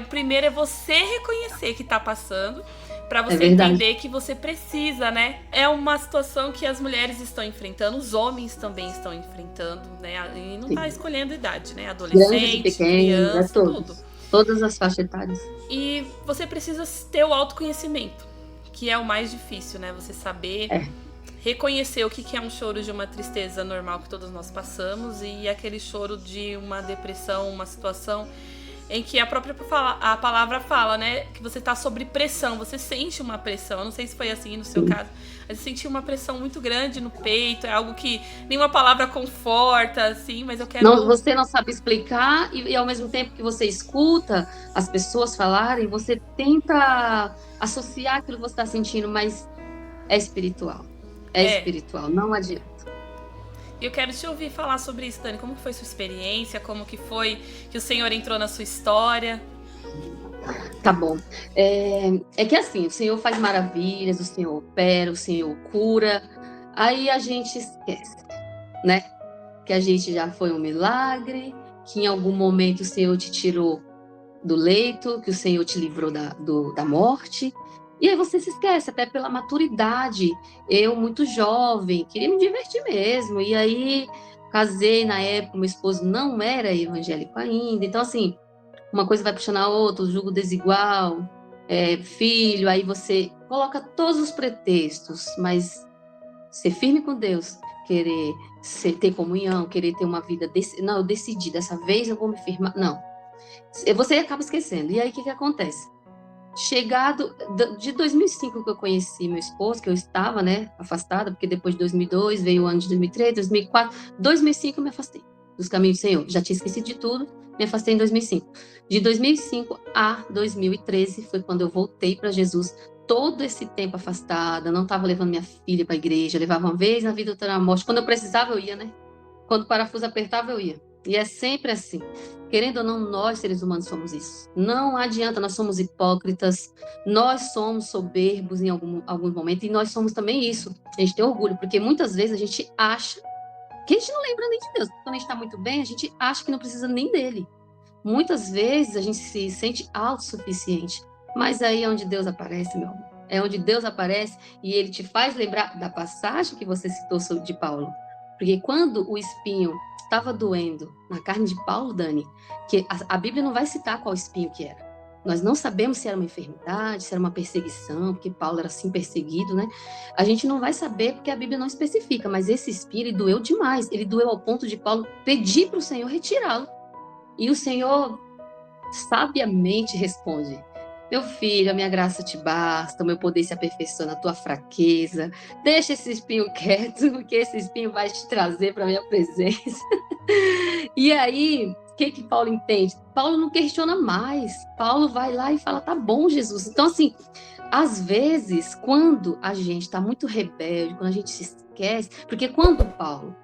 o primeiro é você reconhecer que tá passando, para você entender que você precisa, né? É uma situação que as mulheres estão enfrentando, os homens também estão enfrentando, né? E não tá escolhendo idade, né? Adolescente, pequenos, criança, tudo. Todas as faixas etárias. E você precisa ter o autoconhecimento, que é o mais difícil, né? Você saber reconhecer o que é um choro de uma tristeza normal que todos nós passamos e aquele choro de uma depressão, uma situação em que a própria palavra fala, né? Que você tá sob pressão, você sente uma pressão. Eu não sei se foi assim no seu caso, mas eu senti uma pressão muito grande no peito, é algo que nenhuma palavra conforta, assim, mas eu quero... Não, você não sabe explicar e ao mesmo tempo que você escuta as pessoas falarem, você tenta associar aquilo que você está sentindo, mas é espiritual. É espiritual, não adianta. E eu quero te ouvir falar sobre isso, Dani. Como que foi sua experiência? Como que foi que o Senhor entrou na sua história? Tá bom. É que assim, o Senhor faz maravilhas, o Senhor opera, o Senhor cura. Aí a gente esquece, né? Que a gente já foi um milagre, que em algum momento o Senhor te tirou do leito, que o Senhor te livrou da morte. E aí você se esquece, até pela maturidade. Eu, muito jovem, queria me divertir mesmo. E aí, casei na época, meu esposo não era evangélico ainda. Então, assim, uma coisa vai puxando a outra, o jugo desigual, filho, aí você coloca todos os pretextos, mas ser firme com Deus, querer ter comunhão, querer ter uma vida... Não, eu decidi, dessa vez eu vou me firmar. Não. Você acaba esquecendo. E aí, o que acontece? Chegado de 2005 que eu conheci meu esposo, que eu estava, né, afastada, porque depois de 2002 veio o ano de 2003, 2004, 2005 eu me afastei dos caminhos do Senhor. Já tinha esquecido de tudo, me afastei em 2005. De 2005 a 2013 foi quando eu voltei para Jesus. Todo esse tempo afastada, não estava levando minha filha para a igreja, levava uma vez na vida, outra na morte. Quando eu precisava, eu ia, né? Quando o parafuso apertava, eu ia. E é sempre assim. Querendo ou não, nós, seres humanos, somos isso. Não adianta, nós somos hipócritas, nós somos soberbos em algum momento, e nós somos também isso. A gente tem orgulho, porque muitas vezes a gente acha que a gente não lembra nem de Deus. Quando a gente está muito bem, a gente acha que não precisa nem dele. Muitas vezes a gente se sente autossuficiente, mas aí é onde Deus aparece, meu amor. É onde Deus aparece e ele te faz lembrar da passagem que você citou de Paulo. Porque quando o espinho estava doendo na carne de Paulo, Dani, que a Bíblia não vai citar qual espinho que era. Nós não sabemos se era uma enfermidade, se era uma perseguição, porque Paulo era assim perseguido, né? A gente não vai saber porque a Bíblia não especifica, mas esse espinho ele doeu demais. Ele doeu ao ponto de Paulo pedir para o Senhor retirá-lo. E o Senhor sabiamente responde: meu filho, a minha graça te basta, o meu poder se aperfeiçoa na tua fraqueza. Deixa esse espinho quieto, porque esse espinho vai te trazer para a minha presença. E aí, o que Paulo entende? Paulo não questiona mais. Paulo vai lá e fala: tá bom, Jesus. Então, assim, às vezes, quando a gente está muito rebelde, quando a gente se esquece, porque quando Paulo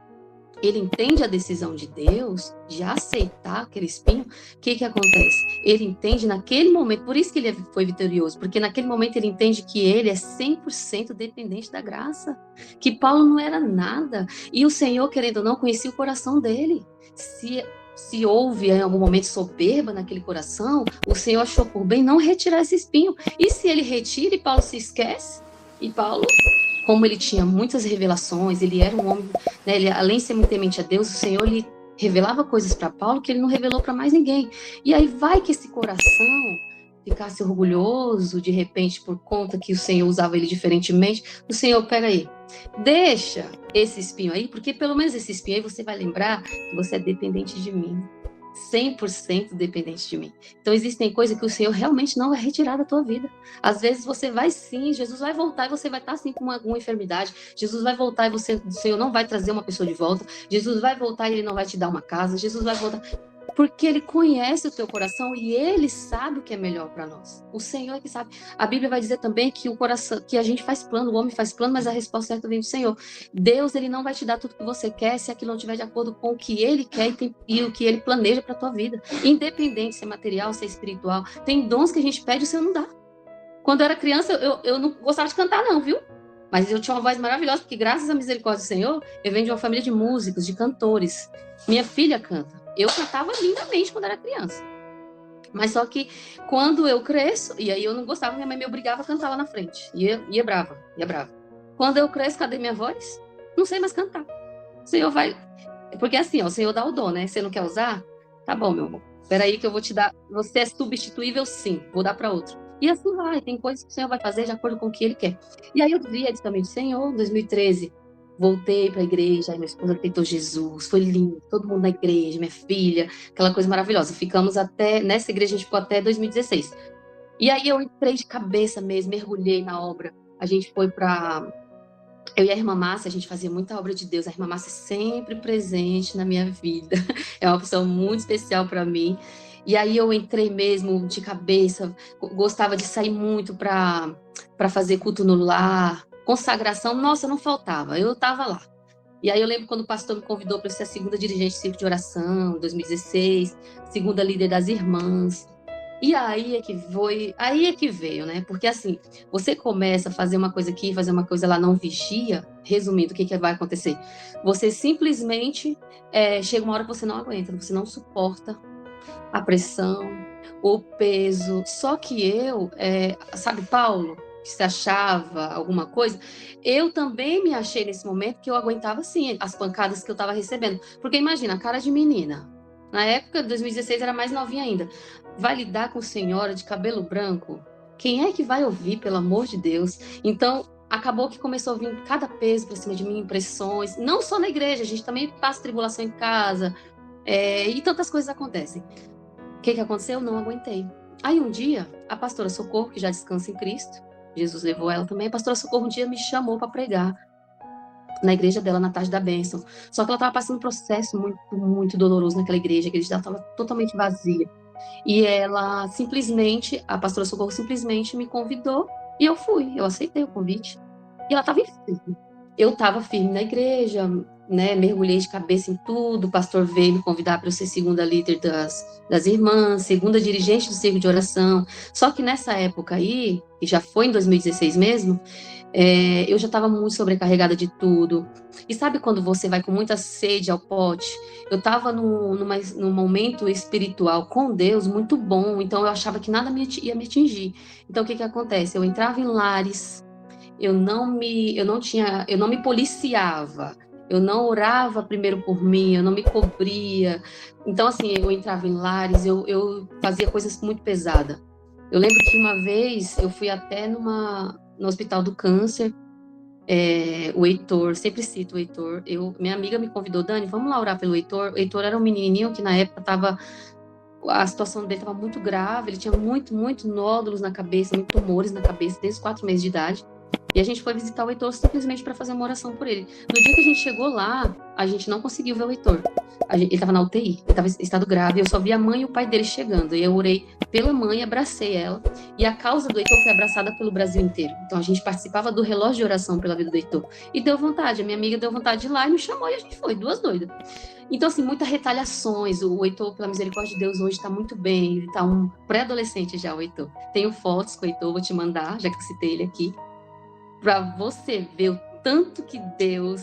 ele entende a decisão de Deus de aceitar aquele espinho, o que acontece? Ele entende naquele momento, por isso que ele foi vitorioso, porque naquele momento ele entende que ele é 100% dependente da graça, que Paulo não era nada, e o Senhor, querendo ou não, conhecia o coração dele. Se houve em algum momento soberba naquele coração, o Senhor achou por bem não retirar esse espinho. E se ele retira e Paulo se esquece, e Paulo, como ele tinha muitas revelações, ele era um homem, né, ele, além de ser muito temente a Deus, o Senhor lhe revelava coisas para Paulo que ele não revelou para mais ninguém. E aí vai que esse coração ficasse orgulhoso, de repente, por conta que o Senhor usava ele diferentemente, o Senhor, peraí, deixa esse espinho aí, porque pelo menos esse espinho aí você vai lembrar que você é dependente de mim. 100% dependente de mim. Então existem coisas que o Senhor realmente não vai retirar da tua vida. Às vezes você vai sim, Jesus vai voltar e você vai estar assim com alguma enfermidade. Jesus vai voltar e o Senhor não vai trazer uma pessoa de volta. Jesus vai voltar e ele não vai te dar uma casa. Jesus vai voltar porque ele conhece o teu coração e ele sabe o que é melhor para nós. O Senhor é que sabe. A Bíblia vai dizer também que o coração, que a gente faz plano, o homem faz plano, mas a resposta certa vem do Senhor. Deus, ele não vai te dar tudo que você quer se aquilo não estiver de acordo com o que ele quer e o que ele planeja para tua vida. Independente se é material, se é espiritual. Tem dons que a gente pede e o Senhor não dá. Quando eu era criança, eu não gostava de cantar não, viu? Mas eu tinha uma voz maravilhosa, porque graças à misericórdia do Senhor, eu venho de uma família de músicos, de cantores. Minha filha canta. Eu cantava lindamente quando era criança. Mas só que quando eu cresço, e aí eu não gostava, minha mãe me obrigava a cantar lá na frente. Ia brava. Quando eu cresço, cadê minha voz? Não sei mais cantar. O Senhor vai... Porque assim, ó, o Senhor dá o dom, né? Você não quer usar? Tá bom, meu amor. Peraí que eu vou te dar... Você é substituível, sim. Vou dar para outro. E assim vai. Tem coisas que o Senhor vai fazer de acordo com o que Ele quer. E aí eu vi esse caminho do Senhor, em 2013... Voltei para a igreja, aí minha esposa aceitou Jesus, foi lindo, todo mundo na igreja, minha filha, aquela coisa maravilhosa. Ficamos nessa igreja a gente ficou até 2016. E aí eu entrei de cabeça mesmo, mergulhei na obra. A gente foi eu e a irmã Márcia, a gente fazia muita obra de Deus. A irmã Márcia é sempre presente na minha vida. É uma pessoa muito especial para mim. E aí eu entrei mesmo de cabeça, gostava de sair muito para fazer culto no lar, consagração, nossa, não faltava, eu estava lá. E aí eu lembro quando o pastor me convidou para ser a segunda dirigente do Círculo de Oração, 2016, segunda líder das irmãs. E aí é que veio, né? Porque assim, você começa a fazer uma coisa aqui, fazer uma coisa lá, não vigia, resumindo, o que vai acontecer? Você simplesmente, chega uma hora que você não aguenta, você não suporta a pressão, o peso. Só que sabe, Paulo, que se achava alguma coisa, eu também me achei nesse momento que eu aguentava, sim, as pancadas que eu estava recebendo. Porque imagina, a cara de menina. Na época de 2016 era mais novinha ainda. Vai lidar com senhora de cabelo branco? Quem é que vai ouvir, pelo amor de Deus? Então, acabou que começou a vir cada peso para cima de mim, impressões. Não só na igreja, a gente também passa tribulação em casa. E tantas coisas acontecem. O que aconteceu? Eu não aguentei. Aí um dia, a pastora Socorro, que já descansa em Cristo, Jesus levou ela também, a pastora Socorro um dia me chamou para pregar na igreja dela, na Tarde da Bênção. Só que ela estava passando um processo muito, muito doloroso naquela igreja, a igreja dela estava totalmente vazia. E ela a pastora Socorro simplesmente me convidou e eu fui, eu aceitei o convite. E ela estava firme. Eu estava firme na igreja, né, mergulhei de cabeça em tudo. O pastor veio me convidar para eu ser segunda líder das irmãs, segunda dirigente do círculo de oração. Só que nessa época aí, que já foi em 2016 mesmo, eu já estava muito sobrecarregada de tudo. E sabe quando você vai com muita sede ao pote? Eu estava num momento espiritual com Deus muito bom, então eu achava que nada ia me atingir. Então o que acontece? Eu entrava em lares, eu não me policiava, eu não orava primeiro por mim, eu não me cobria. Então, assim, eu entrava em lares, eu fazia coisas muito pesadas. Eu lembro que uma vez eu fui até no Hospital do Câncer, o Heitor, sempre cito o Heitor, minha amiga me convidou, Dani, vamos lá orar pelo Heitor. O Heitor era um menininho que na época a situação dele estava muito grave, ele tinha muito nódulos na cabeça, muitos tumores na cabeça, desde os 4 meses de idade. E a gente foi visitar o Heitor simplesmente para fazer uma oração por ele. No dia que a gente chegou lá, a gente não conseguiu ver o Heitor. Ele estava na UTI, ele estava em estado grave. Eu só vi a mãe e o pai dele chegando. E eu orei pela mãe, abracei ela. E a causa do Heitor foi abraçada pelo Brasil inteiro. Então a gente participava do relógio de oração pela vida do Heitor. E deu vontade, a minha amiga deu vontade de ir lá e me chamou e a gente foi, duas doidas. Então, assim, muitas retaliações. O Heitor, pela misericórdia de Deus, hoje está muito bem. Ele está um pré-adolescente já, o Heitor. Tenho fotos com o Heitor, vou te mandar, já que eu citei ele aqui, para você ver o tanto que Deus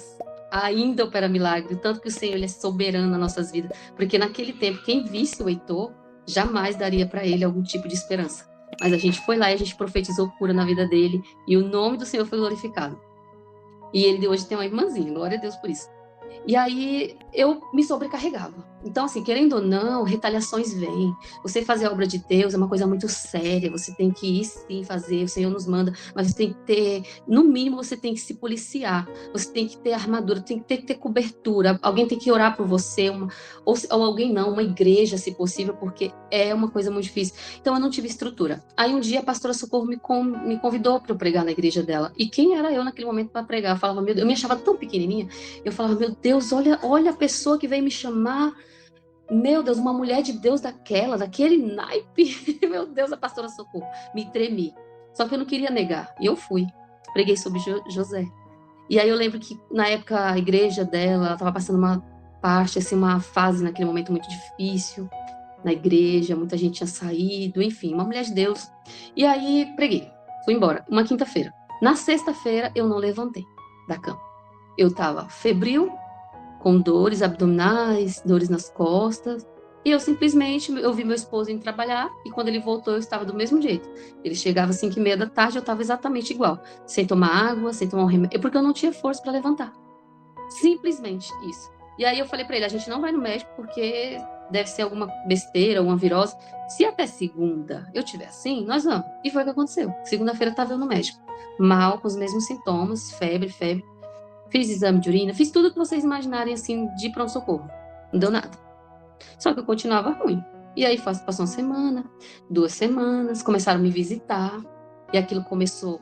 ainda opera milagre, o tanto que o Senhor ele é soberano nas nossas vidas. Porque naquele tempo, quem visse o Heitor, jamais daria para ele algum tipo de esperança. Mas a gente foi lá e a gente profetizou cura na vida dele, e o nome do Senhor foi glorificado. E ele hoje tem uma irmãzinha, glória a Deus por isso. E aí eu me sobrecarregava. Então, assim, querendo ou não, retaliações vêm. Você fazer a obra de Deus é uma coisa muito séria. Você tem que ir sim fazer, o Senhor nos manda, mas você tem que ter, no mínimo, você tem que se policiar. Você tem que ter armadura, tem que ter cobertura. Alguém tem que orar por você, ou alguém não, uma igreja, se possível, porque é uma coisa muito difícil. Então, eu não tive estrutura. Aí um dia a pastora Socorro me convidou para eu pregar na igreja dela. E quem era eu naquele momento para pregar? Eu falava, meu Deus, eu me achava tão pequenininha. Eu falava, meu Deus, olha a pessoa que veio me chamar. Meu Deus, uma mulher de Deus daquele naipe. Meu Deus, a pastora Socorro. Me tremi. Só que eu não queria negar. E eu fui. Preguei sobre José. E aí eu lembro que, na época, a igreja dela, ela estava passando uma parte, assim, uma fase naquele momento muito difícil na igreja. Muita gente tinha saído, enfim, uma mulher de Deus. E aí, preguei. Fui embora. Uma quinta-feira. Na sexta-feira, eu não levantei da cama. Eu estava febril, com dores abdominais, dores nas costas, e eu simplesmente, eu vi meu esposo indo trabalhar, e quando ele voltou, eu estava do mesmo jeito. Ele chegava às 5:30 da tarde, eu estava exatamente igual, sem tomar água, sem tomar um remédio, porque eu não tinha força para levantar. Simplesmente isso. E aí eu falei para ele, a gente não vai no médico, porque deve ser alguma besteira, alguma virose. Se até segunda eu tiver assim, nós vamos. E foi o que aconteceu. Segunda-feira eu estava eu no médico, mal, com os mesmos sintomas, febre. Fiz exame de urina, fiz tudo que vocês imaginarem, assim, de pronto-socorro. Não deu nada. Só que eu continuava ruim. E aí passou uma semana, 2 semanas, começaram a me visitar. E aquilo começou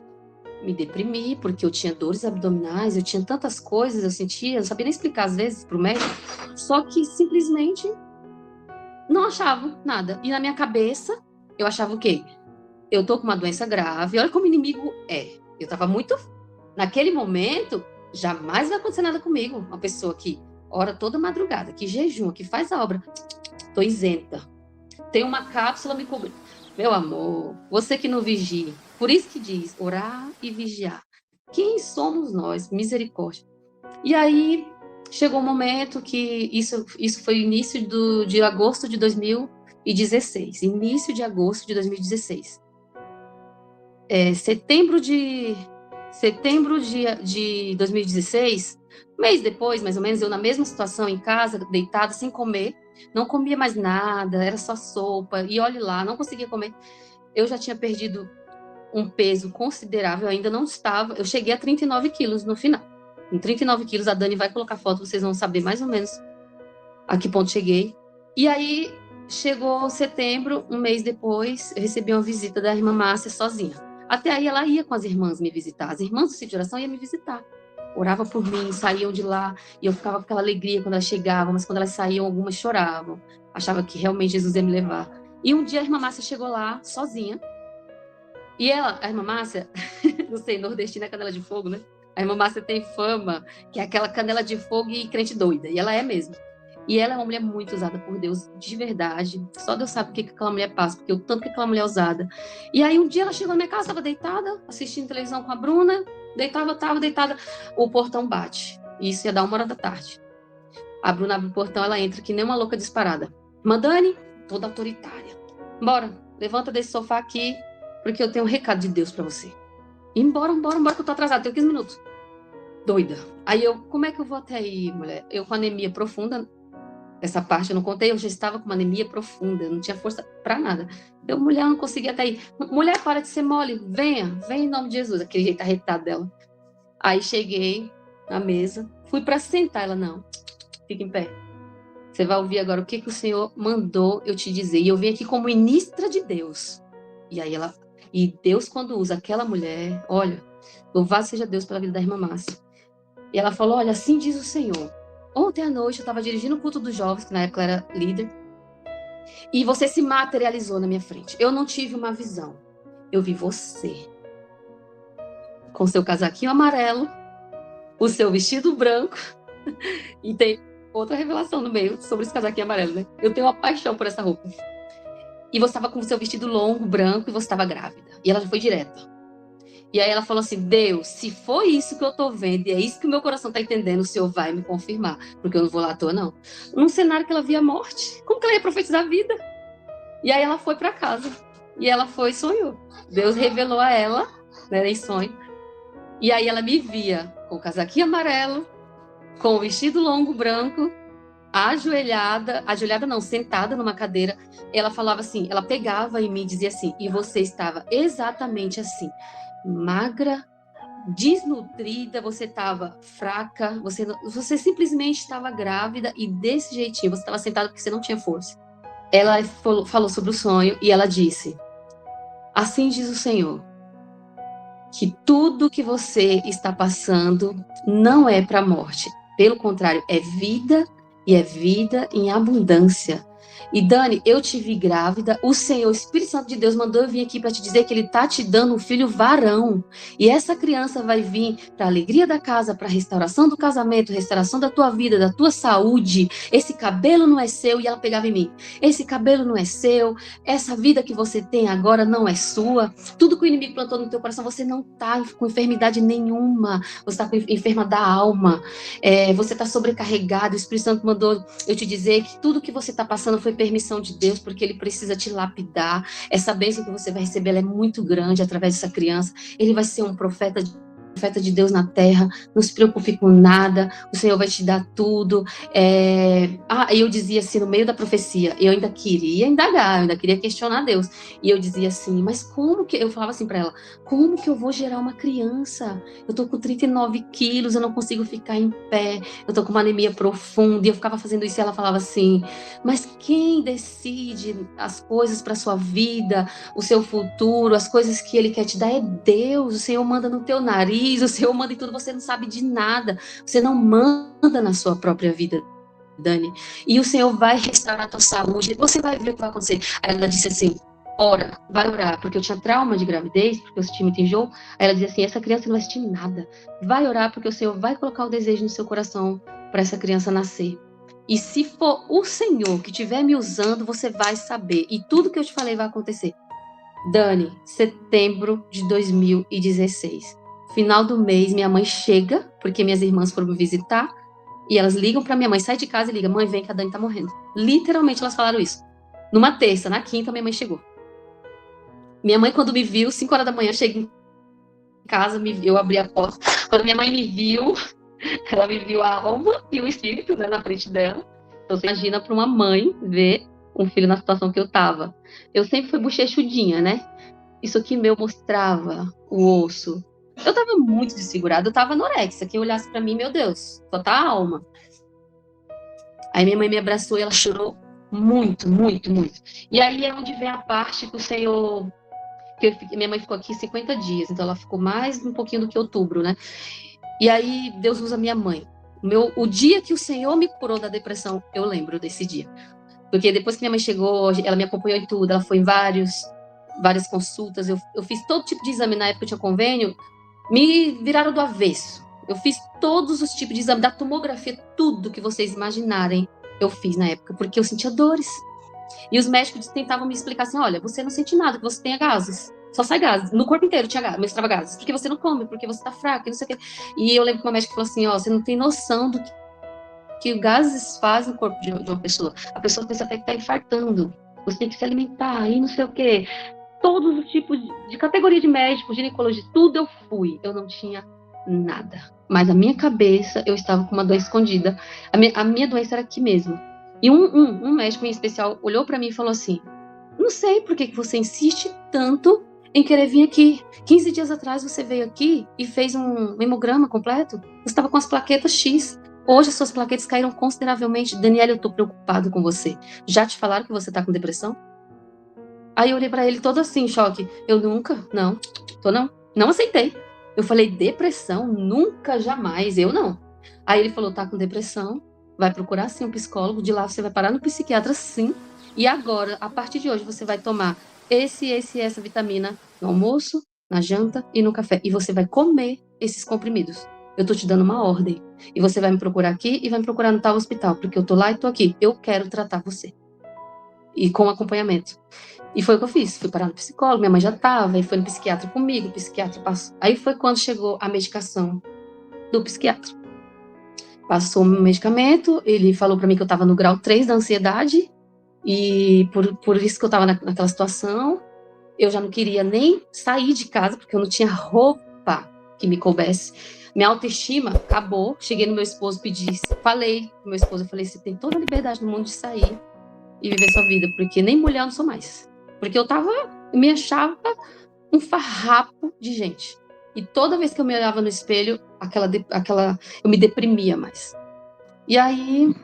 a me deprimir, porque eu tinha dores abdominais, eu tinha tantas coisas, eu sentia, eu não sabia nem explicar às vezes pro médico. Só que simplesmente não achava nada. E na minha cabeça, eu achava o quê? Eu tô com uma doença grave, olha como o inimigo é. Eu tava muito... Naquele momento... Jamais vai acontecer nada comigo. Uma pessoa que ora toda madrugada, que jejuma, que faz a obra. Tô isenta. Tem uma cápsula me cobrindo. Meu amor, você que não vigia. Por isso que diz, orar e vigiar. Quem somos nós? Misericórdia. E aí, chegou um momento que isso foi o início de agosto de 2016. Início de agosto de 2016. Setembro de 2016, um mês depois, mais ou menos, eu na mesma situação, em casa, deitada, sem comer, não comia mais nada, era só sopa, e olhe lá, não conseguia comer. Eu já tinha perdido um peso considerável, ainda não estava, eu cheguei a 39 quilos no final. Em 39 quilos, a Dani vai colocar foto, vocês vão saber mais ou menos a que ponto cheguei. E aí, chegou setembro, um mês depois, eu recebi uma visita da irmã Márcia sozinha. Até aí ela ia com as irmãs me visitar. As irmãs do Círculo de Oração iam me visitar. Orava por mim, saíam de lá. E eu ficava com aquela alegria quando elas chegavam. Mas quando elas saíam, algumas choravam. Achava que realmente Jesus ia me levar. E um dia a irmã Márcia chegou lá, sozinha. E ela, a irmã Márcia, não sei, nordestina é cadela de fogo, né? A irmã Márcia tem fama que é aquela canela de fogo e crente doida. E ela é mesmo. E ela é uma mulher muito usada por Deus, de verdade. Só Deus sabe o que aquela mulher passa, porque o tanto que aquela mulher é usada. E aí um dia ela chegou na minha casa, estava deitada, assistindo televisão com a Bruna. Estava deitada. O portão bate. Isso ia dar 1h da tarde. A Bruna abre o portão, ela entra que nem uma louca disparada. Madani, toda autoritária. Bora, levanta desse sofá aqui, porque eu tenho um recado de Deus pra você. Embora, que eu tô atrasada, tenho 15 minutos. Doida. Aí eu, como é que eu vou até aí, mulher? Eu com anemia profunda, essa parte eu não contei, eu já estava com uma anemia profunda, não tinha força pra nada. Eu, mulher, não conseguia até aí. Mulher, para de ser mole, vem em nome de Jesus, aquele jeito arretado dela. Aí cheguei na mesa, fui pra sentar, ela, não, fica em pé. Você vai ouvir agora o que o Senhor mandou eu te dizer. E eu vim aqui como ministra de Deus. E aí ela... E Deus, quando usa aquela mulher, olha, louvado seja Deus pela vida da irmã Márcia. E ela falou, olha, assim diz o Senhor. Ontem à noite eu estava dirigindo o culto dos jovens, que na época eu era líder, e você se materializou na minha frente. Eu não tive uma visão. Eu vi você. Com seu casaquinho amarelo, o seu vestido branco, e tem outra revelação no meio sobre esse casaquinho amarelo, né? Eu tenho uma paixão por essa roupa. E você estava com o seu vestido longo, branco, e você estava grávida. E ela já foi direta. E aí ela falou assim, Deus, se foi isso que eu tô vendo, e é isso que o meu coração tá entendendo, o Senhor vai me confirmar. Porque eu não vou lá à toa, não. Num cenário que ela via a morte, como que ela ia profetizar a vida? E aí ela foi para casa. E ela foi e sonhou. Deus revelou a ela, né, em sonho. E aí ela me via com o casaquinho amarelo, com o vestido longo, branco, ajoelhada não, sentada numa cadeira. Ela falava assim, ela pegava em mim e dizia assim, e você estava exatamente assim, magra, desnutrida, você estava fraca, você simplesmente estava grávida e desse jeitinho, você estava sentada porque você não tinha força. Ela falou sobre o sonho e ela disse, assim diz o Senhor, que tudo que você está passando não é para a morte, pelo contrário, é vida, e é vida em abundância. E Dani, eu te vi grávida, o Senhor, o Espírito Santo de Deus mandou eu vir aqui para te dizer que ele tá te dando um filho varão. E essa criança vai vir para a alegria da casa, para a restauração do casamento, restauração da tua vida, da tua saúde. Esse cabelo não é seu, e ela pegava em mim. Esse cabelo não é seu, essa vida que você tem agora não é sua. Tudo que o inimigo plantou no teu coração, você não tá com enfermidade nenhuma. Você está enferma da alma. Você está sobrecarregado. O Espírito Santo mandou eu te dizer que tudo que você está passando foi permissão de Deus, porque ele precisa te lapidar. Essa bênção que você vai receber, ela é muito grande através dessa criança. Ele vai ser um profeta de Deus na terra, não se preocupe com nada, o Senhor vai te dar tudo. Eu dizia assim, no meio da profecia, eu ainda queria indagar, eu ainda queria questionar Deus, e eu dizia assim, mas como que, eu falava assim para ela, como que eu vou gerar uma criança? Eu tô com 39 quilos, eu não consigo ficar em pé, eu tô com uma anemia profunda, e eu ficava fazendo isso, e ela falava assim, mas quem decide as coisas para sua vida, o seu futuro, as coisas que ele quer te dar é Deus, o Senhor manda no teu nariz, o Senhor manda em tudo, você não sabe de nada, você não manda na sua própria vida, Dani, e o Senhor vai restaurar a tua saúde, você vai ver o que vai acontecer. Aí ela disse assim, ora, vai orar, porque eu tinha trauma de gravidez, porque eu senti muito enjoo. Aí ela dizia assim, essa criança não vai sentir nada, vai orar, porque o Senhor vai colocar o desejo no seu coração para essa criança nascer. E se for o Senhor que estiver me usando, você vai saber, e tudo que eu te falei vai acontecer. Dani, setembro de 2016. Final do mês, minha mãe chega, porque minhas irmãs foram me visitar, e elas ligam pra minha mãe, sai de casa e liga, mãe, vem que a Dani tá morrendo. Literalmente elas falaram isso. Numa terça, na quinta, minha mãe chegou. Minha mãe, quando me viu, 5 horas da manhã, cheguei em casa, eu abri a porta. Quando minha mãe me viu, ela me viu a alma e o espírito, né, na frente dela. Então você imagina pra uma mãe ver um filho na situação que eu tava. Eu sempre fui bochechudinha, né? Isso aqui meu mostrava o osso. Eu tava muito desfigurada, eu tava anorexia. Quem olhasse pra mim, meu Deus, só tá a alma. Aí minha mãe me abraçou e ela chorou muito, muito, muito. E aí é onde vem a parte que o Senhor... minha mãe ficou aqui 50 dias, então ela ficou mais um pouquinho do que outubro, né? E aí Deus usa minha mãe. O dia que o Senhor me curou da depressão, eu lembro desse dia. Porque depois que minha mãe chegou, ela me acompanhou em tudo, ela foi em várias consultas, eu fiz todo tipo de exame, na época eu tinha convênio, Me viraram do avesso. Eu fiz todos os tipos de exame, da tomografia, tudo que vocês imaginarem, eu fiz na época, porque eu sentia dores. E os médicos tentavam me explicar assim, olha, você não sente nada, que você tenha gases. Só sai gases. No corpo inteiro tinha gases, mostrava gases. Porque você não come, porque você tá fraca, não sei o quê. E eu lembro que uma médica falou assim, ó, você não tem noção do que gases fazem no corpo de uma pessoa. A pessoa pensa até que tá infartando. Você tem que se alimentar e não sei o quê. Todos os tipos de categoria de médico, ginecologista, tudo eu fui. Eu não tinha nada. Mas a minha cabeça, eu estava com uma doença escondida. A minha doença era aqui mesmo. E um médico em especial olhou para mim e falou assim, não sei por que você insiste tanto em querer vir aqui. 15 dias atrás você veio aqui e fez um hemograma completo. Você estava com as plaquetas X. Hoje as suas plaquetas caíram consideravelmente. Daniela, eu tô preocupado com você. Já te falaram que você tá com depressão? Aí eu olhei pra ele todo assim, em choque. Eu nunca, não, não aceitei. Eu falei, depressão? Nunca, jamais, eu não. Aí ele falou, tá com depressão, vai procurar sim um psicólogo, de lá você vai parar no psiquiatra sim, e agora, a partir de hoje, você vai tomar essa vitamina no almoço, na janta e no café, e você vai comer esses comprimidos. Eu tô te dando uma ordem, e você vai me procurar aqui e vai me procurar no tal hospital, porque eu tô lá e tô aqui, eu quero tratar você. E com acompanhamento. E foi o que eu fiz, fui parar no psicólogo, minha mãe já tava, e foi no psiquiatra comigo, o psiquiatra passou. Aí foi quando chegou a medicação do psiquiatra. Passou o meu medicamento, ele falou pra mim que eu tava no grau 3 da ansiedade, e por isso que eu tava naquela situação, eu já não queria nem sair de casa, porque eu não tinha roupa que me coubesse. Minha autoestima acabou, cheguei no meu esposo, falei pro meu esposo, eu falei, você tem toda a liberdade no mundo de sair e viver sua vida, porque nem mulher eu não sou mais. Porque eu me achava um farrapo de gente. E toda vez que eu me olhava no espelho, eu me deprimia mais. E aí,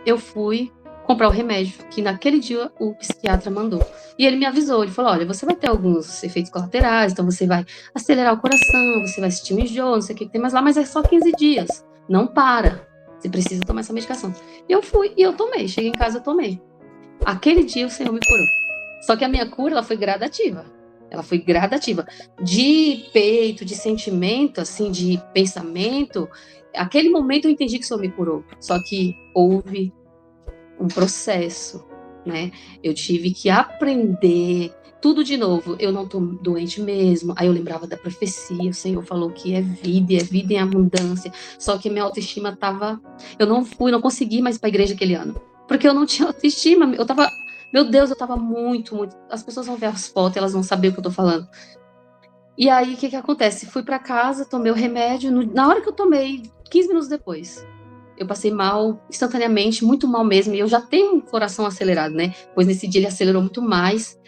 eu fui comprar o remédio, que naquele dia o psiquiatra mandou. E ele me avisou, ele falou, olha, você vai ter alguns efeitos colaterais, então você vai acelerar o coração, você vai sentir um enjoo, não sei o que tem mais lá, mas é só 15 dias. Não para. Você precisa tomar essa medicação. E eu fui, e eu tomei. Cheguei em casa, eu tomei. Aquele dia o Senhor me curou. Só que a minha cura, ela foi gradativa. Ela foi gradativa. De peito, de sentimento, assim, de pensamento. Aquele momento eu entendi que o Senhor me curou. Só que houve um processo, né? Eu tive que aprender tudo de novo. Eu não tô doente mesmo. Aí eu lembrava da profecia. O Senhor falou que é vida em abundância. Só que minha autoestima tava... Eu não consegui mais ir pra igreja aquele ano. Porque eu não tinha autoestima. Meu Deus, eu tava muito... As pessoas vão ver as fotos, elas vão saber o que eu tô falando. E aí, o que acontece? Fui pra casa, tomei o remédio. Na hora que eu tomei, 15 minutos depois, eu passei mal, instantaneamente, muito mal mesmo. E eu já tenho um coração acelerado, né? Pois nesse dia ele acelerou muito mais.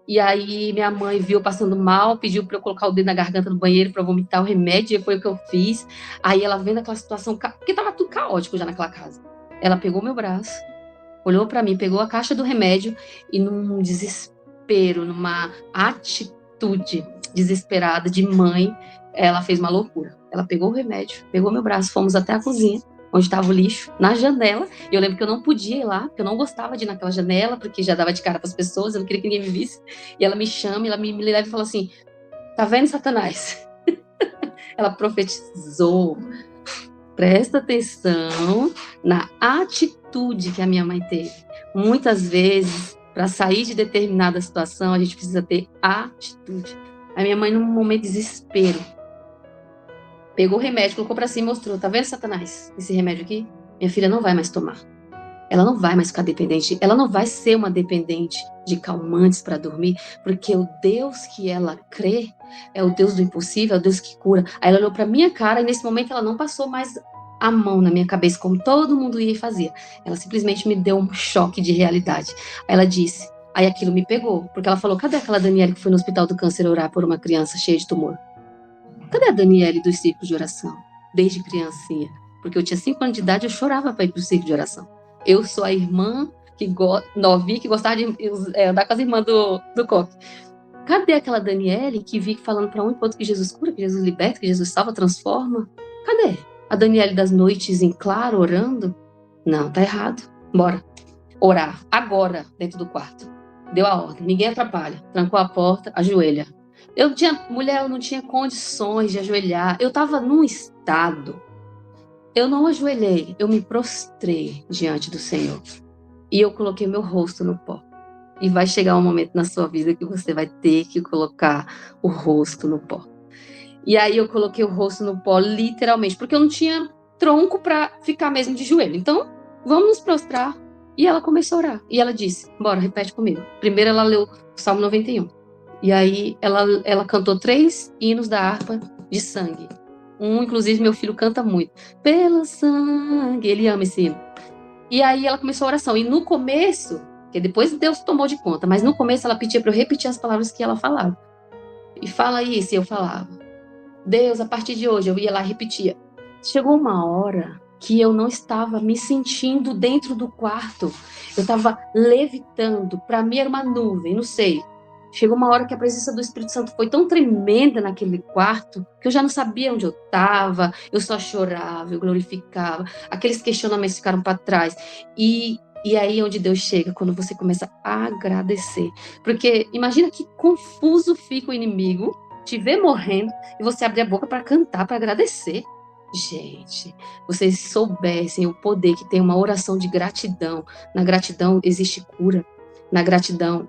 E aí, minha mãe viu passando mal, pediu pra eu colocar o dedo na garganta do banheiro pra vomitar o remédio. E foi o que eu fiz. Aí ela vendo aquela situação... Porque tava tudo caótico já naquela casa. Ela pegou meu braço, olhou para mim, pegou a caixa do remédio e num desespero, numa atitude desesperada de mãe, ela fez uma loucura. Ela pegou o remédio, pegou meu braço, fomos até a cozinha, onde estava o lixo, na janela. E eu lembro que eu não podia ir lá, porque eu não gostava de ir naquela janela, porque já dava de cara para as pessoas, eu não queria que ninguém me visse. E ela me chama, ela me leva e fala assim, tá vendo, Satanás? Ela profetizou. Presta atenção na atitude que a minha mãe teve. Muitas vezes, para sair de determinada situação, a gente precisa ter atitude. A minha mãe, num momento de desespero, pegou o remédio, colocou para cima e mostrou. Tá vendo, Satanás? Esse remédio aqui? Minha filha não vai mais tomar. Ela não vai mais ficar dependente. Ela não vai ser uma dependente de calmantes para dormir, porque o Deus que ela crê é o Deus do impossível, é o Deus que cura. Aí ela olhou para minha cara e nesse momento ela não passou mais a mão na minha cabeça, como todo mundo ia e fazia. Ela simplesmente me deu um choque de realidade. Aí ela disse, aí aquilo me pegou, porque ela falou, cadê aquela Daniela que foi no Hospital do Câncer orar por uma criança cheia de tumor? Cadê a Daniela dos círculos de oração? Desde criancinha. Porque eu tinha 5 anos de idade, eu chorava para ir pro círculo de oração. Eu sou a irmã novinha que gostava de andar com as irmãs do coque. Cadê aquela Daniele que vi falando para um e para outro que Jesus cura, que Jesus liberta, que Jesus salva, transforma? Cadê? A Daniele das noites em claro, orando? Não, tá errado. Bora. Orar. Agora, dentro do quarto. Deu a ordem. Ninguém atrapalha. Trancou a porta, ajoelha. Eu não tinha condições de ajoelhar. Eu estava num estado. Eu não ajoelhei, eu me prostrei diante do Senhor. E eu coloquei meu rosto no pó. E vai chegar um momento na sua vida que você vai ter que colocar o rosto no pó. E aí eu coloquei o rosto no pó, literalmente, porque eu não tinha tronco para ficar mesmo de joelho. Então, vamos nos prostrar. E ela começou a orar. E ela disse, bora, repete comigo. Primeiro ela leu o Salmo 91. E aí ela cantou 3 hinos da harpa de sangue. Inclusive, meu filho canta muito. Pelo sangue, ele ama esse hino. E aí ela começou a oração. E no começo, que depois Deus tomou de conta, mas no começo ela pedia para eu repetir as palavras que ela falava. E fala isso, e eu falava. Deus, a partir de hoje, eu ia lá e repetia. Chegou uma hora que eu não estava me sentindo dentro do quarto. Eu estava levitando. Para mim era uma nuvem, não sei. Chegou uma hora que a presença do Espírito Santo foi tão tremenda naquele quarto que eu já não sabia onde eu estava. Eu só chorava, eu glorificava. Aqueles questionamentos ficaram para trás. E aí é onde Deus chega, quando você começa a agradecer. Porque imagina que confuso fica o inimigo te ver morrendo e você abrir a boca para cantar, para agradecer. Gente, vocês soubessem o poder que tem uma oração de gratidão. Na gratidão existe cura. Na gratidão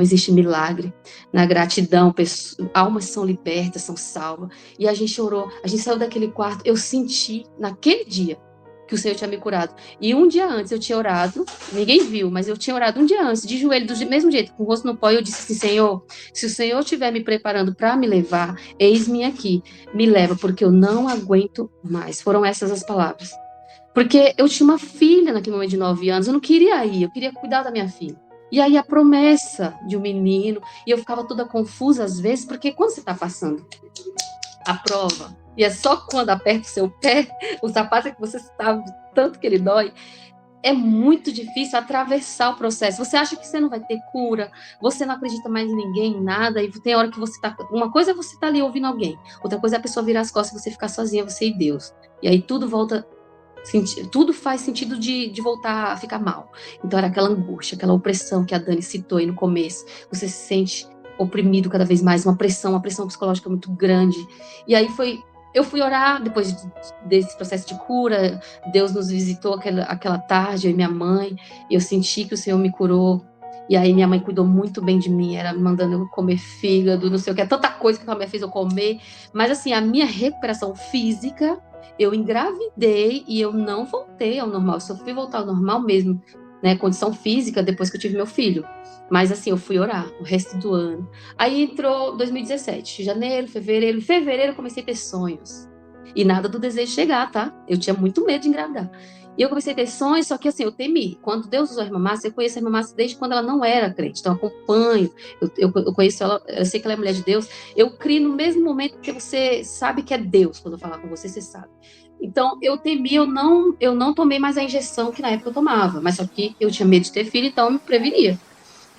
existe milagre. Na gratidão, almas são libertas, são salvas. E a gente orou, a gente saiu daquele quarto. Eu senti, naquele dia, que o Senhor tinha me curado. E um dia antes eu tinha orado, ninguém viu, mas eu tinha orado um dia antes, de joelho, do mesmo jeito, com o rosto no pó, e eu disse assim, Senhor, se o Senhor estiver me preparando para me levar, eis-me aqui, me leva, porque eu não aguento mais. Foram essas as palavras. Porque eu tinha uma filha naquele momento de 9 anos, eu não queria ir, eu queria cuidar da minha filha. E aí a promessa de um menino, e eu ficava toda confusa às vezes, porque quando você está passando a prova, e é só quando aperta o seu pé, o sapato é que você sabe tanto que ele dói, é muito difícil atravessar o processo. Você acha que você não vai ter cura, você não acredita mais em ninguém, em nada, e tem hora que você tá... Uma coisa é você estar ali ouvindo alguém, outra coisa é a pessoa virar as costas e você ficar sozinha, você e Deus. E aí tudo volta... Tudo faz sentido de voltar a ficar mal. Então era aquela angústia, aquela opressão que a Dani citou aí no começo. Você se sente oprimido cada vez mais, uma pressão psicológica muito grande. E aí eu fui orar depois desse processo de cura. Deus nos visitou aquela tarde, eu e minha mãe, e eu senti que o Senhor me curou. E aí minha mãe cuidou muito bem de mim, era mandando eu comer fígado, não sei o que, é tanta coisa que a minha fez eu comer. Mas assim, a minha recuperação física, eu engravidei e eu não voltei ao normal. Eu só fui voltar ao normal mesmo, né, condição física, depois que eu tive meu filho. Mas assim, eu fui orar o resto do ano. Aí entrou 2017, janeiro, fevereiro. Em fevereiro eu comecei a ter sonhos. E nada do desejo chegar, tá? Eu tinha muito medo de engravidar. E eu comecei a ter sonhos, só que assim, eu temi. Quando Deus usou a irmã Márcia, eu conheço a irmã Márcia desde quando ela não era crente. Então eu acompanho, eu conheço ela, eu sei que ela é mulher de Deus. Eu crio no mesmo momento que você sabe que é Deus. Quando eu falar com você, você sabe. Então, eu temi, eu não tomei mais a injeção que na época eu tomava. Mas só que eu tinha medo de ter filho, então eu me prevenia.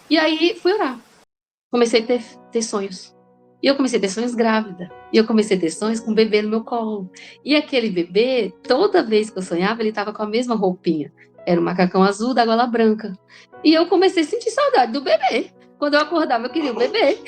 E aí, fui orar. Comecei a ter sonhos. E eu comecei a ter sonhos grávida. E eu comecei a ter sonhos com um bebê no meu colo. E aquele bebê, toda vez que eu sonhava, ele estava com a mesma roupinha. Era um macacão azul da gola branca. E eu comecei a sentir saudade do bebê. Quando eu acordava, eu queria o bebê.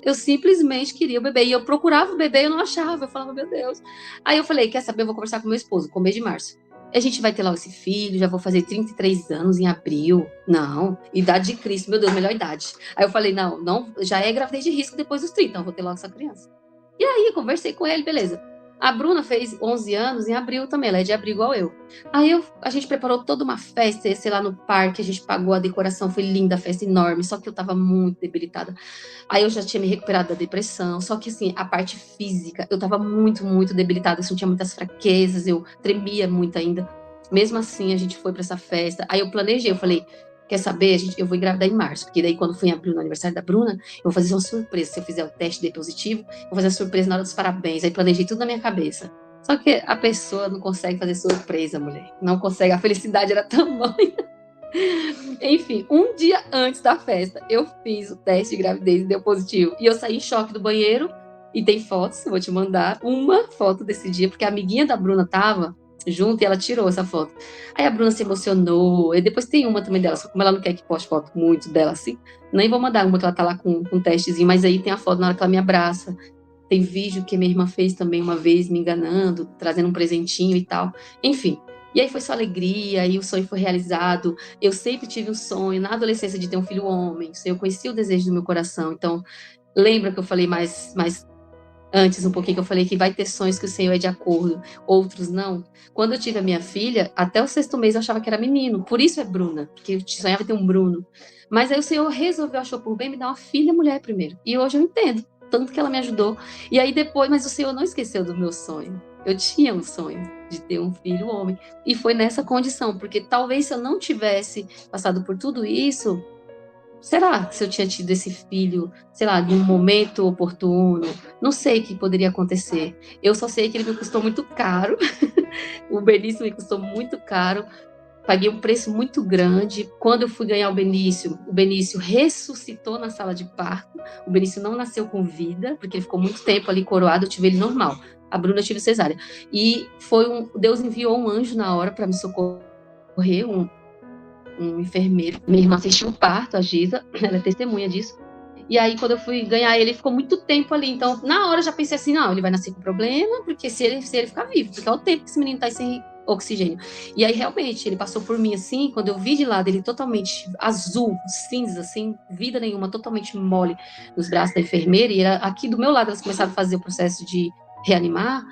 Eu simplesmente queria o bebê. E eu procurava o bebê e eu não achava. Eu falava, meu Deus. Aí eu falei, quer saber? Eu vou conversar com meu esposo, com o mês de março. A gente vai ter logo esse filho, já vou fazer 33 anos em abril. Não, idade de Cristo, meu Deus, melhor idade. Aí eu falei, não, já é gravidez de risco depois dos 30, então vou ter logo essa criança. E aí, conversei com ele, beleza. A Bruna fez 11 anos em abril também, ela é de abril igual eu. Aí a gente preparou toda uma festa, sei lá, no parque, a gente pagou a decoração, foi linda, a festa enorme, só que eu tava muito debilitada. Aí eu já tinha me recuperado da depressão, só que assim, a parte física, eu tava muito, muito debilitada, assim, eu tinha muitas fraquezas, eu tremia muito ainda. Mesmo assim, a gente foi pra essa festa, aí eu planejei, eu falei, quer saber, eu vou engravidar em março, porque daí quando foi em abril, no aniversário da Bruna, eu vou fazer uma surpresa, se eu fizer o teste de positivo, eu vou fazer a surpresa na hora dos parabéns, aí planejei tudo na minha cabeça. Só que a pessoa não consegue fazer surpresa, mulher, não consegue, a felicidade era tamanha. Enfim, um dia antes da festa, eu fiz o teste de gravidez e deu positivo, e eu saí em choque do banheiro, e tem fotos, eu vou te mandar uma foto desse dia, porque a amiguinha da Bruna tava, junto, e ela tirou essa foto. Aí a Bruna se emocionou, e depois tem uma também dela, só como ela não quer que poste foto muito dela assim, nem vou mandar uma que ela tá lá com um testezinho, mas aí tem a foto na hora que ela me abraça. Tem vídeo que minha irmã fez também uma vez, me enganando, trazendo um presentinho e tal. Enfim. E aí foi só alegria, e o sonho foi realizado. Eu sempre tive um sonho, na adolescência, de ter um filho homem. Eu conheci o desejo do meu coração. Então, lembra que eu falei mais antes um pouquinho, que eu falei que vai ter sonhos que o Senhor é de acordo, outros não. Quando eu tive a minha filha, até o 6º mês eu achava que era menino. Por isso é Bruna, porque eu sonhava em ter um Bruno. Mas aí o Senhor resolveu, achou por bem, me dar uma filha mulher primeiro. E hoje eu entendo tanto que ela me ajudou. E aí depois, mas o Senhor não esqueceu do meu sonho. Eu tinha um sonho de ter um filho homem. E foi nessa condição, porque talvez se eu não tivesse passado por tudo isso, será se eu tinha tido esse filho, sei lá, num momento oportuno? Não sei o que poderia acontecer. Eu só sei que ele me custou muito caro. O Benício me custou muito caro. Paguei um preço muito grande. Quando eu fui ganhar o Benício ressuscitou na sala de parto. O Benício não nasceu com vida, porque ele ficou muito tempo ali coroado, eu tive ele normal. A Bruna eu tive cesárea. E Deus enviou um anjo na hora para me socorrer, um enfermeiro. Minha irmã assistiu o parto, a Giza, ela é testemunha disso. E aí, quando eu fui ganhar ele ficou muito tempo ali. Então, na hora eu já pensei assim, não, ele vai nascer com problema, porque se ele ficar vivo, porque é o tempo que esse menino tá sem oxigênio. E aí, realmente, ele passou por mim assim, quando eu vi de lado ele totalmente azul, cinza, sem vida nenhuma, totalmente mole nos braços da enfermeira, e era aqui do meu lado elas começaram a fazer o processo de reanimar,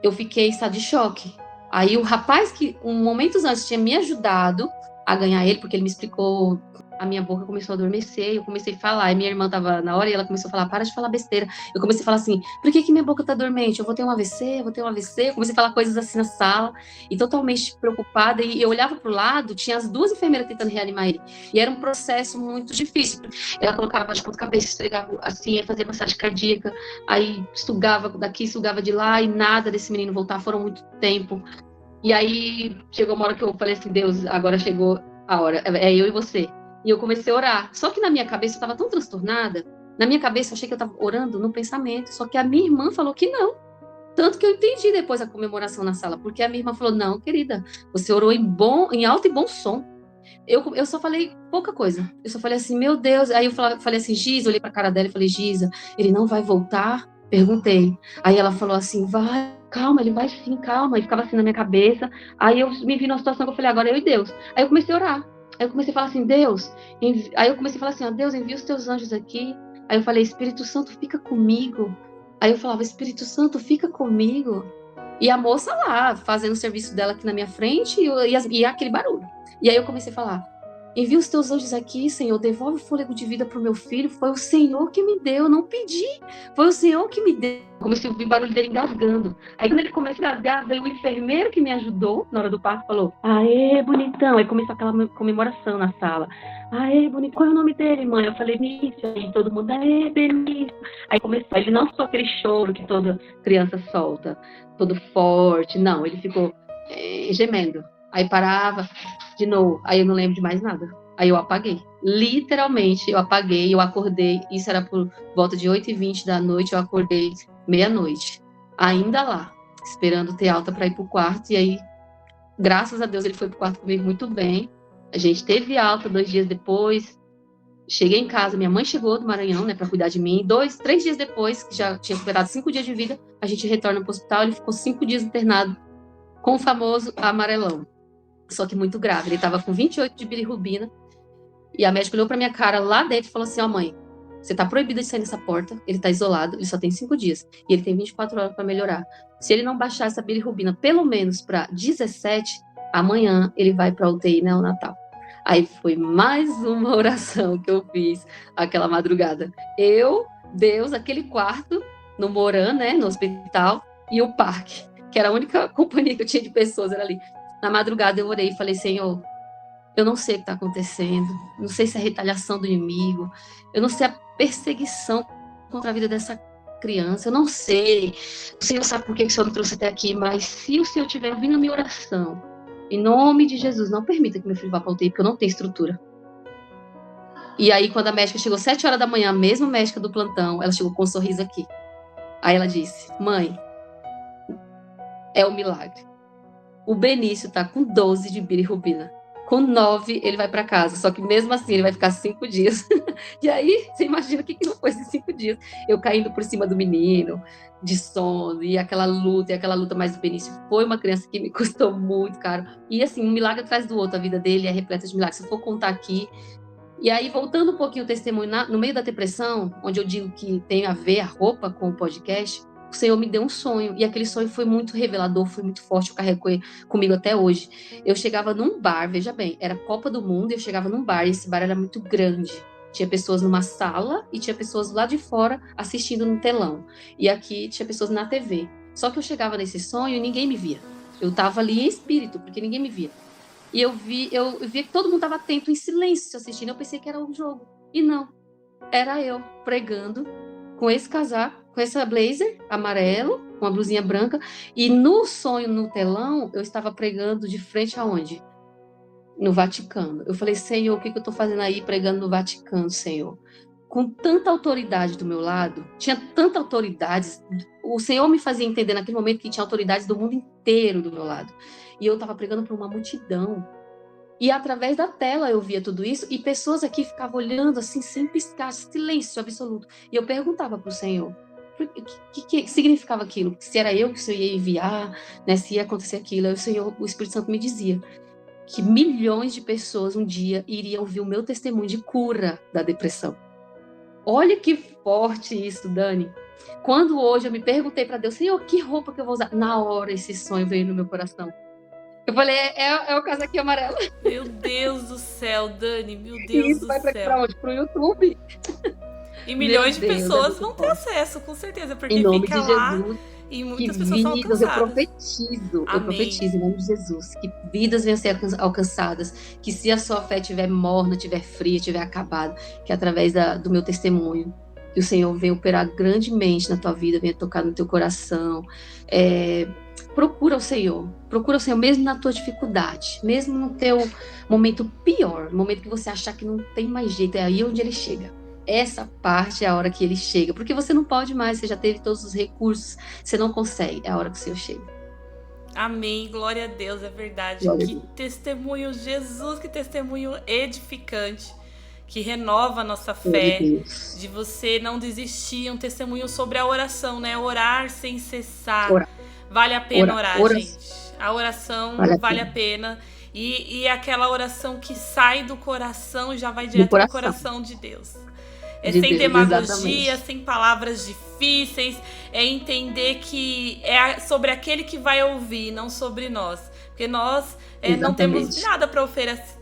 eu fiquei em estado de choque. Aí o rapaz que, momentos antes, tinha me ajudado a ganhar ele, porque ele me explicou, a minha boca começou a adormecer, eu comecei a falar, e minha irmã tava na hora, e ela começou a falar, para de falar besteira. Eu comecei a falar assim, por que minha boca tá dormente? Eu vou ter um AVC, eu vou ter um AVC. Eu comecei a falar coisas assim na sala, e totalmente preocupada, e eu olhava pro lado, tinha as 2 enfermeiras tentando reanimar ele, e era um processo muito difícil. Ela colocava de ponta cabeça, esfregava assim, ia fazer massagem cardíaca, aí sugava daqui, sugava de lá, e nada desse menino voltar, foram muito tempo. E aí chegou uma hora que eu falei assim, Deus, agora chegou a hora, é eu e você. E eu comecei a orar. Só que na minha cabeça eu estava tão transtornada, na minha cabeça eu achei que eu estava orando no pensamento, só que a minha irmã falou que não. Tanto que eu entendi depois a comemoração na sala, porque a minha irmã falou, não, querida, você orou em alto e bom som. Eu só falei pouca coisa. Eu só falei assim, meu Deus. Aí eu falei assim, Giza, olhei pra cara dela e falei, Giza, ele não vai voltar? Perguntei. Aí ela falou assim, vai, calma, ele vai sim, calma. E ficava assim na minha cabeça. Aí eu me vi numa situação que eu falei, agora eu e Deus. Aí eu comecei a orar. Aí eu comecei a falar assim, Deus. Aí eu comecei a falar assim, ó, Deus, envia os teus anjos aqui. Aí eu falei, Espírito Santo, fica comigo. Aí eu falava, Espírito Santo, fica comigo. E a moça lá, fazendo o serviço dela aqui na minha frente, e aquele barulho. E aí eu comecei a falar, envia os teus anjos aqui, Senhor, devolve o fôlego de vida para o meu filho, foi o Senhor que me deu, eu não pedi, foi o Senhor que me deu. Comecei a ouvir o barulho dele engasgando. Aí quando ele começou a engasgar, veio o enfermeiro que me ajudou na hora do parto, falou, aê, bonitão. Aí começou aquela comemoração na sala. Aê, bonitão, qual é o nome dele, mãe? Eu falei, Benício. Aí todo mundo, aê, Benício. Aí começou, ele não só aquele choro que toda criança solta, todo forte, não, ele ficou gemendo. Aí parava de novo, aí eu não lembro de mais nada. Aí eu apaguei. Literalmente, eu apaguei, eu acordei. Isso era por volta de 8h20 da noite, eu acordei meia-noite. Ainda lá, esperando ter alta para ir pro quarto. E aí, graças a Deus, ele foi pro quarto comigo muito bem. A gente teve alta 2 dias depois. Cheguei em casa, minha mãe chegou do Maranhão, né, para cuidar de mim. 3 dias depois, que já tinha superado 5 dias de vida, a gente retorna pro hospital. Ele ficou 5 dias internado com o famoso amarelão. Só que muito grave. Ele estava com 28 de bilirrubina. E a médica olhou pra minha cara lá dentro e falou assim, ó, mãe, você tá proibida de sair nessa porta, ele tá isolado, ele só tem 5 dias. E ele tem 24 horas para melhorar. Se ele não baixar essa bilirrubina pelo menos para 17, amanhã ele vai pra UTI neonatal. Aí foi mais uma oração que eu fiz aquela madrugada. Eu, Deus, aquele quarto no Moran, né, no hospital, e o parque, que era a única companhia que eu tinha de pessoas, era ali. Na madrugada eu orei e falei, Senhor, eu não sei o que está acontecendo, não sei se é a retaliação do inimigo, eu não sei a perseguição contra a vida dessa criança, eu não sei, o Senhor sabe por que o Senhor me trouxe até aqui, mas se o Senhor estiver ouvindo a minha oração, em nome de Jesus, não permita que meu filho vá para a UTI, porque eu não tenho estrutura. E aí, quando a médica chegou 7 horas da manhã, a mesma médica do plantão, ela chegou com um sorriso aqui. Aí ela disse, mãe, é um milagre. O Benício tá com 12 de bilirrubina. Com 9, ele vai para casa. Só que mesmo assim, ele vai ficar 5 dias. E aí, você imagina o que não foi esses 5 dias. Eu caindo por cima do menino, de sono, e aquela luta. Mas o Benício foi uma criança que me custou muito caro. E assim, um milagre atrás do outro. A vida dele é repleta de milagres. Se eu for contar aqui. E aí, voltando um pouquinho o testemunho, no meio da depressão, onde eu digo que tem a ver a roupa com o podcast, o Senhor me deu um sonho, e aquele sonho foi muito revelador, foi muito forte, eu carrego comigo até hoje. Eu chegava num bar, veja bem, era Copa do Mundo, e eu chegava num bar, e esse bar era muito grande. Tinha pessoas numa sala, e tinha pessoas lá de fora assistindo no telão. E aqui tinha pessoas na TV. Só que eu chegava nesse sonho e ninguém me via. Eu estava ali em espírito, porque ninguém me via. E eu via que todo mundo estava atento, em silêncio, assistindo. Eu pensei que era um jogo. E não. Era eu pregando com esse casaco, com essa blazer amarelo, com uma blusinha branca. E no sonho, no telão, eu estava pregando de frente aonde? No Vaticano. Eu falei, Senhor, o que eu estou fazendo aí pregando no Vaticano, Senhor? Com tanta autoridade do meu lado, tinha tanta autoridade. O Senhor me fazia entender naquele momento que tinha autoridades do mundo inteiro do meu lado. E eu estava pregando para uma multidão. E através da tela eu via tudo isso, e pessoas aqui ficavam olhando assim, sem piscar, silêncio absoluto. E eu perguntava para o Senhor, o que significava aquilo? Se era eu que o Senhor ia enviar, né, se ia acontecer aquilo. Aí o Espírito Santo me dizia que milhões de pessoas um dia iriam ouvir o meu testemunho de cura da depressão. Olha que forte isso, Dani. Quando hoje eu me perguntei para Deus, Senhor, que roupa que eu vou usar? Na hora esse sonho veio no meu coração. Eu falei, é o casaquinho amarelo. Meu Deus do céu, Dani, meu Deus e isso do vai céu. Pra onde? Pro YouTube. E milhões de pessoas vão ter acesso, com certeza, porque em nome fica de lá Jesus, e muitas pessoas são alcançadas. Eu profetizo em nome de Jesus, que vidas venham a ser alcançadas, que se a sua fé estiver morna, estiver fria, estiver acabada, que através do meu testemunho, que o Senhor venha operar grandemente na tua vida, venha tocar no teu coração. Procura o Senhor mesmo na tua dificuldade, mesmo no teu momento pior, no momento que você achar que não tem mais jeito, é aí onde ele chega. Essa parte é a hora que ele chega, porque você não pode mais, você já teve todos os recursos, você não consegue, é a hora que o Senhor chega. Amém, glória a Deus, é verdade. Glória que testemunho, Jesus, que testemunho edificante, que renova a nossa fé, de você não desistir, um testemunho sobre a oração, né? Orar sem cessar. Vale a pena orar, gente. A oração vale a pena. E aquela oração que sai do coração e já vai direto pro coração de Deus. Sem demagogia, exatamente. Sem palavras difíceis. É entender que é sobre aquele que vai ouvir, não sobre nós. Porque nós não temos nada para oferecer.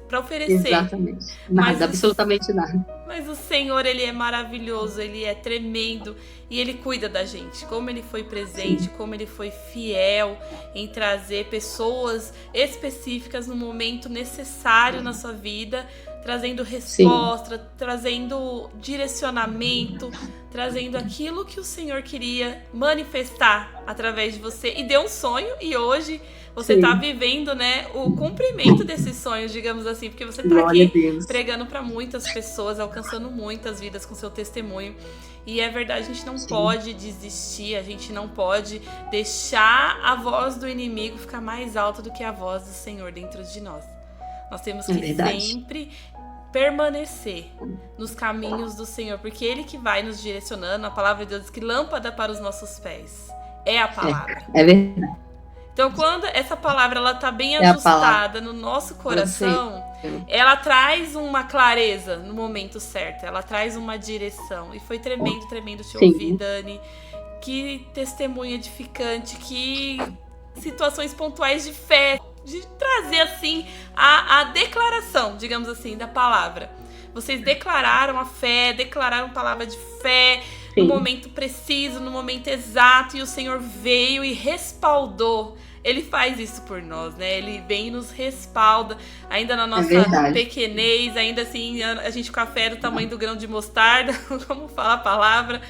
Exatamente. Nada, absolutamente nada. Mas o Senhor, Ele é maravilhoso, Ele é tremendo e Ele cuida da gente. Como Ele foi presente, sim, como Ele foi fiel em trazer pessoas específicas no momento necessário na sua vida, trazendo resposta, sim, trazendo direcionamento, trazendo aquilo que o Senhor queria manifestar através de você. E deu um sonho e hoje você está vivendo, né, o cumprimento desses sonhos, digamos assim, porque você está aqui pregando para muitas pessoas, alcançando muitas vidas com seu testemunho. E é verdade, a gente não pode desistir, a gente não pode deixar a voz do inimigo ficar mais alta do que a voz do Senhor dentro de nós. Nós temos que sempre permanecer nos caminhos do Senhor, porque Ele que vai nos direcionando. A palavra de Deus diz que lâmpada para os nossos pés é a palavra. É verdade. Então, quando essa palavra ela tá bem ajustada no nosso coração, ela traz uma clareza no momento certo, ela traz uma direção. E foi tremendo te ouvir, Dani. Que testemunho edificante, que situações pontuais de fé, de trazer assim a declaração, digamos assim, da palavra. Vocês declararam a fé, declararam palavra de fé, no momento preciso, no momento exato, e o Senhor veio e respaldou. Ele faz isso por nós, né? Ele vem e nos respalda, ainda na nossa pequenez, ainda assim, a gente com a fé do tamanho do grão de mostarda, como fala a palavra.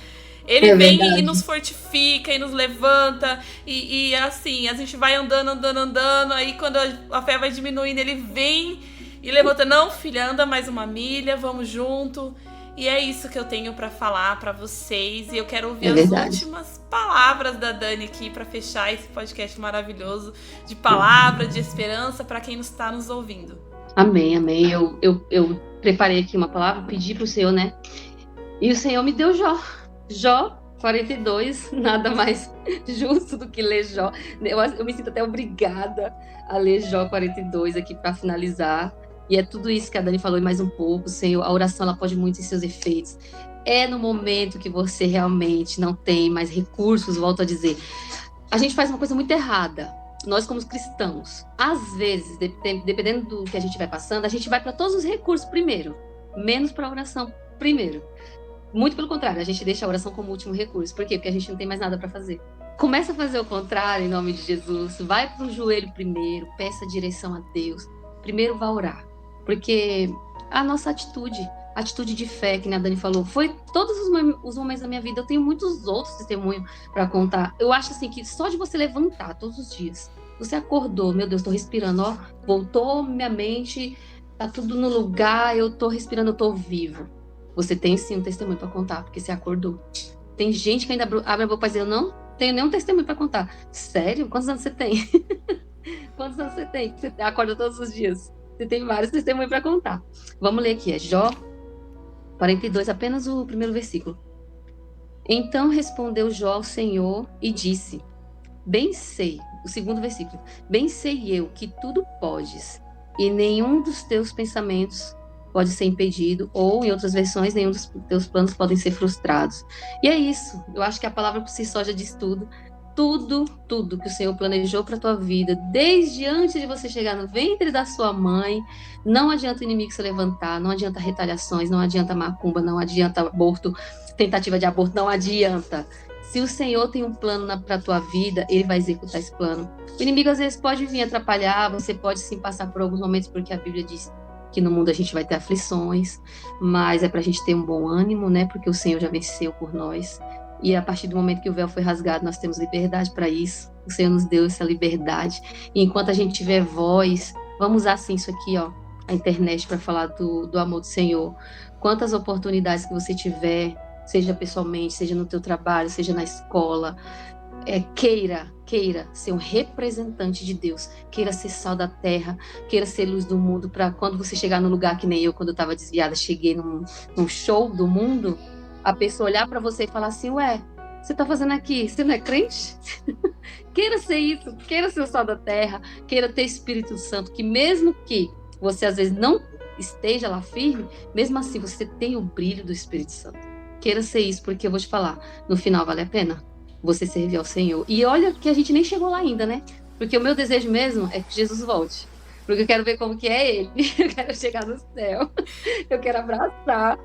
Ele vem e nos fortifica e nos levanta, e assim, a gente vai andando, aí quando a fé vai diminuindo, ele vem e levanta. Não, filha, anda mais uma milha, vamos junto. E é isso que eu tenho pra falar pra vocês. E eu quero ouvir É as verdade. últimas palavras da Dani aqui pra fechar esse podcast maravilhoso de palavra, de esperança pra quem está nos ouvindo. Amém, amém. Eu preparei aqui uma palavra, pedi pro Senhor, né? E o Senhor me deu Jó. Jó 42, nada mais justo do que ler Jó. Eu me sinto até obrigada a ler Jó 42 aqui para finalizar. E é tudo isso que a Dani falou e mais um pouco, Senhor. A oração ela pode muito em seus efeitos. É no momento que você realmente não tem mais recursos, volto a dizer. A gente faz uma coisa muito errada. Nós, como cristãos, às vezes, dependendo do que a gente vai passando, a gente vai para todos os recursos primeiro, menos para a oração primeiro. Muito pelo contrário, a gente deixa a oração como último recurso. Por quê? Porque a gente não tem mais nada para fazer. Começa a fazer o contrário em nome de Jesus. Vai para o joelho primeiro, peça direção a Deus. Primeiro vá orar. Porque a nossa atitude de fé, que a Dani falou, foi todos os momentos da minha vida. Eu tenho muitos outros testemunhos para contar. Eu acho assim que só de você levantar todos os dias, você acordou, meu Deus, estou respirando, ó, voltou minha mente, tá tudo no lugar, eu estou respirando, eu estou vivo. Você tem sim um testemunho para contar, porque você acordou. Tem gente que ainda abre a boca e diz, eu não tenho nenhum testemunho para contar. Sério? Quantos anos você tem? Quantos anos você tem? Você acorda todos os dias. Você tem vários testemunhos para contar. Vamos ler aqui, é Jó 42, apenas o primeiro versículo. Então respondeu Jó ao Senhor e disse, bem sei, o segundo versículo, bem sei eu que tudo podes, e nenhum dos teus pensamentos pode ser impedido, ou em outras versões, nenhum dos teus planos podem ser frustrados. E é isso, eu acho que a palavra por si só já diz tudo. Tudo que o Senhor planejou para a tua vida, desde antes de você chegar no ventre da sua mãe, não adianta o inimigo se levantar, não adianta retaliações, não adianta macumba, não adianta aborto, tentativa de aborto, não adianta. Se o Senhor tem um plano para a tua vida, Ele vai executar esse plano. O inimigo às vezes pode vir atrapalhar, você pode sim passar por alguns momentos, porque a Bíblia diz que no mundo a gente vai ter aflições, mas é para a gente ter um bom ânimo, né? Porque o Senhor já venceu por nós. E a partir do momento que o véu foi rasgado, nós temos liberdade para isso. O Senhor nos deu essa liberdade. E enquanto a gente tiver voz, vamos usar assim isso aqui, ó, a internet para falar do amor do Senhor. Quantas oportunidades que você tiver, seja pessoalmente, seja no teu trabalho, seja na escola, queira ser um representante de Deus, queira ser sal da terra, queira ser luz do mundo, para quando você chegar no lugar que nem eu, quando eu estava desviada, cheguei num show do mundo, a pessoa olhar para você e falar assim, ué, você tá fazendo aqui? Você não é crente? Queira ser isso, queira ser o sal da terra, queira ter Espírito Santo, que mesmo que você às vezes não esteja lá firme, mesmo assim você tem o brilho do Espírito Santo. Queira ser isso, porque eu vou te falar, no final vale a pena você servir ao Senhor. E olha que a gente nem chegou lá ainda, né? Porque o meu desejo mesmo é que Jesus volte. Porque eu quero ver como que é Ele. Eu quero chegar no céu. Eu quero abraçar.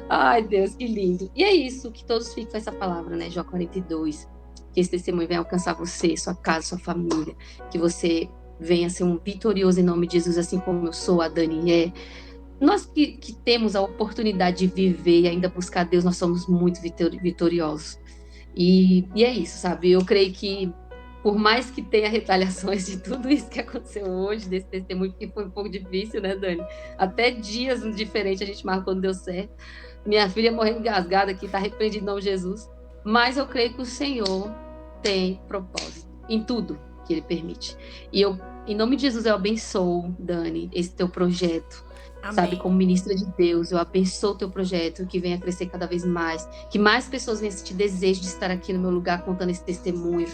Ai, Deus, que lindo. E é isso, que todos fiquem com essa palavra, né? Jó 42. Que esse testemunho venha alcançar você, sua casa, sua família. Que você venha ser um vitorioso em nome de Jesus, assim como eu sou, a Dani é. Nós que temos a oportunidade de viver e ainda buscar Deus, nós somos muito vitoriosos. E é isso, sabe? Eu creio que por mais que tenha retaliações de tudo isso que aconteceu hoje, desse testemunho, que foi um pouco difícil, né, Dani? Até dias diferentes a gente marcou, não deu certo. Minha filha morrendo engasgada aqui, tá arrependida em nome de Jesus. Mas eu creio que o Senhor tem propósito em tudo que Ele permite. E eu, em nome de Jesus, eu abençoo, Dani, esse teu projeto. Amém. Sabe, como ministra de Deus, eu abençoo o teu projeto, que venha crescer cada vez mais, que mais pessoas venham sentir desejo de estar aqui no meu lugar contando esse testemunho,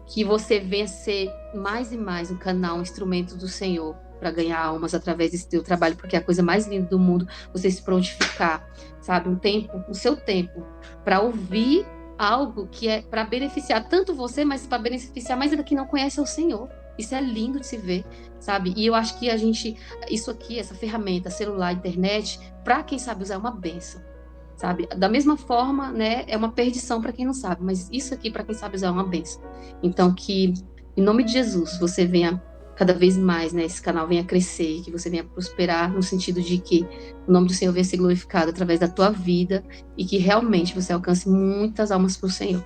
que você venha ser mais e mais um canal, um instrumento do Senhor para ganhar almas através desse teu trabalho, porque é a coisa mais linda do mundo, você se prontificar, sabe, o seu tempo para ouvir algo que é para beneficiar tanto você, mas para beneficiar mais ainda quem não conhece o Senhor. Isso é lindo de se ver, sabe? E eu acho que isso aqui, essa ferramenta, celular, internet, para quem sabe usar é uma bênção, sabe? Da mesma forma, né, é uma perdição para quem não sabe, mas isso aqui, para quem sabe usar, é uma bênção. Então, que, em nome de Jesus, você venha cada vez mais, né, esse canal venha crescer, que você venha prosperar, no sentido de que o nome do Senhor venha ser glorificado através da tua vida e que realmente você alcance muitas almas para o Senhor.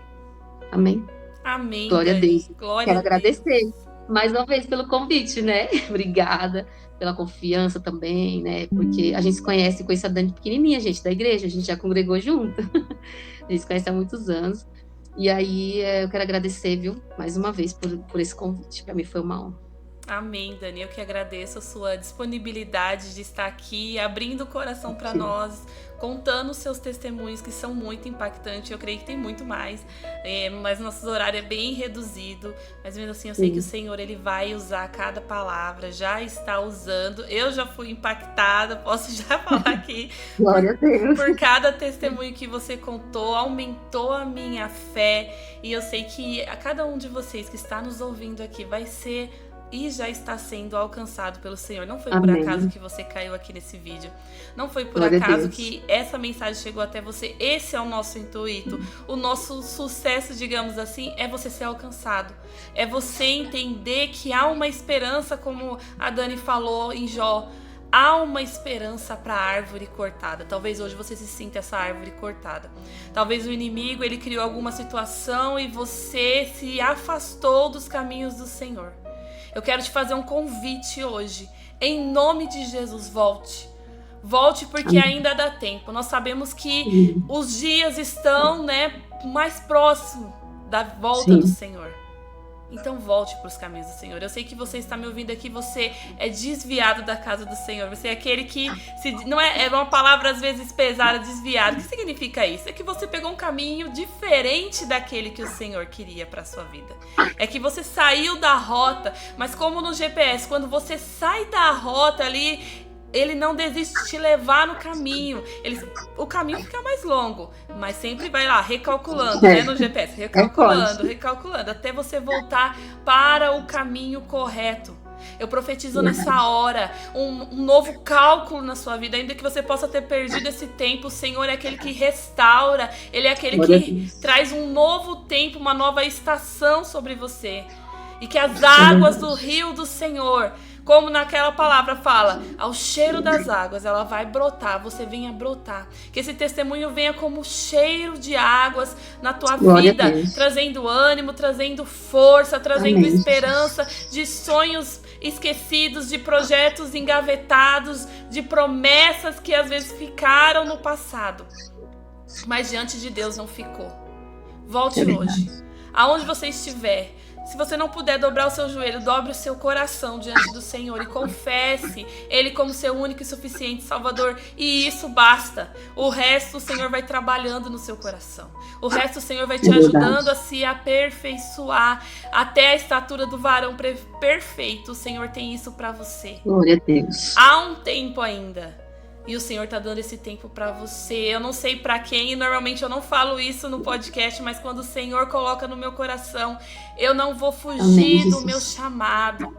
Amém? Amém. Glória a Deus. Glória Quero a Deus. agradecer Mais uma vez pelo convite, né? Obrigada pela confiança também, né? Porque a gente se conhece com essa Dani pequenininha, gente, da igreja, a gente já congregou junto. A gente se conhece há muitos anos. E aí eu quero agradecer, viu? Mais uma vez por esse convite. Para mim foi uma honra. Amém, Dani. Eu que agradeço a sua disponibilidade de estar aqui, abrindo o coração para nós, contando os seus testemunhos, que são muito impactantes. Eu creio que tem muito mais, mas nosso horário é bem reduzido. Mas mesmo assim, eu sei que o Senhor, Ele vai usar cada palavra, já está usando. Eu já fui impactada, posso já falar aqui. Glória a Deus. Por cada testemunho que você contou, aumentou a minha fé. E eu sei que a cada um de vocês que está nos ouvindo aqui vai ser e já está sendo alcançado pelo Senhor. Não foi por acaso que você caiu aqui nesse vídeo. Não foi por acaso que essa mensagem chegou até você. Esse é o nosso intuito. O nosso sucesso, digamos assim, é você ser alcançado. É você entender que há uma esperança, como a Dani falou em Jó. Há uma esperança para a árvore cortada. Talvez hoje você se sinta essa árvore cortada. Talvez o inimigo, ele criou alguma situação e você se afastou dos caminhos do Senhor. Eu quero te fazer um convite hoje. Em nome de Jesus, volte. Volte porque ainda dá tempo. Nós sabemos que os dias estão, né, mais próximos da volta do Senhor. Então volte para os caminhos do Senhor. Eu sei que você está me ouvindo aqui, você é desviado da casa do Senhor. Você é aquele que, não é uma palavra às vezes pesada, desviado. O que significa isso? É que você pegou um caminho diferente daquele que o Senhor queria para a sua vida. É que você saiu da rota, mas como no GPS, quando você sai da rota ali, ele não desiste de te levar no caminho. O caminho fica mais longo, mas sempre vai lá, recalculando, né, no GPS. Recalculando, até você voltar para o caminho correto. Eu profetizo nessa hora um novo cálculo na sua vida. Ainda que você possa ter perdido esse tempo, o Senhor é aquele que restaura. Ele é aquele que traz um novo tempo, uma nova estação sobre você. E que as águas do rio do Senhor, como naquela palavra fala, ao cheiro das águas, ela vai brotar, você venha brotar. Que esse testemunho venha como cheiro de águas na tua vida, trazendo ânimo, trazendo força, trazendo esperança, de sonhos esquecidos, de projetos engavetados, de promessas que às vezes ficaram no passado, mas diante de Deus não ficou. Volte hoje, aonde você estiver. Se você não puder dobrar o seu joelho, dobre o seu coração diante do Senhor e confesse Ele como seu único e suficiente Salvador. E isso basta. O resto o Senhor vai trabalhando no seu coração. O resto o Senhor vai te ajudando a se aperfeiçoar até a estatura do varão perfeito. O Senhor tem isso para você. Glória a Deus. Há um tempo ainda. E o Senhor tá dando esse tempo pra você. Eu não sei pra quem, e normalmente eu não falo isso no podcast, mas quando o Senhor coloca no meu coração, eu não vou fugir do meu chamado.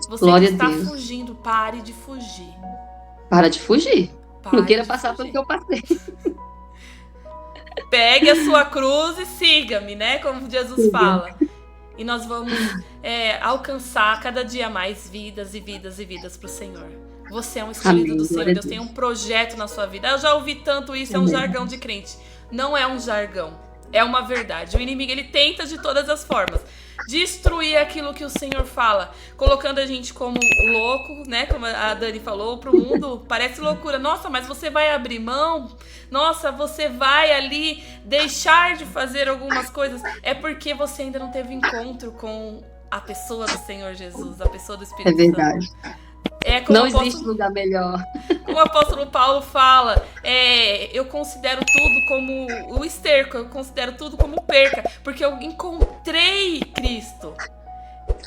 Você que está fugindo, pare de fugir. Para de fugir. Não queira passar pelo que eu passei. Pegue a sua cruz e siga-me, né? Como Jesus fala. E nós vamos alcançar cada dia mais vidas e vidas e vidas pro Senhor. Você é um escolhido do Senhor. Deus tem um projeto na sua vida. Eu já ouvi tanto isso, é um jargão de crente. Não é um jargão, é uma verdade. O inimigo, ele tenta de todas as formas destruir aquilo que o Senhor fala, colocando a gente como louco, né? Como a Dani falou, pro mundo parece loucura. Nossa, mas você vai abrir mão? Nossa, você vai ali deixar de fazer algumas coisas? É porque você ainda não teve encontro com a pessoa do Senhor Jesus, a pessoa do Espírito Santo. É verdade. Não existe lugar melhor. Como o apóstolo Paulo fala, eu considero tudo como o esterco, eu considero tudo como perca, porque eu encontrei Cristo.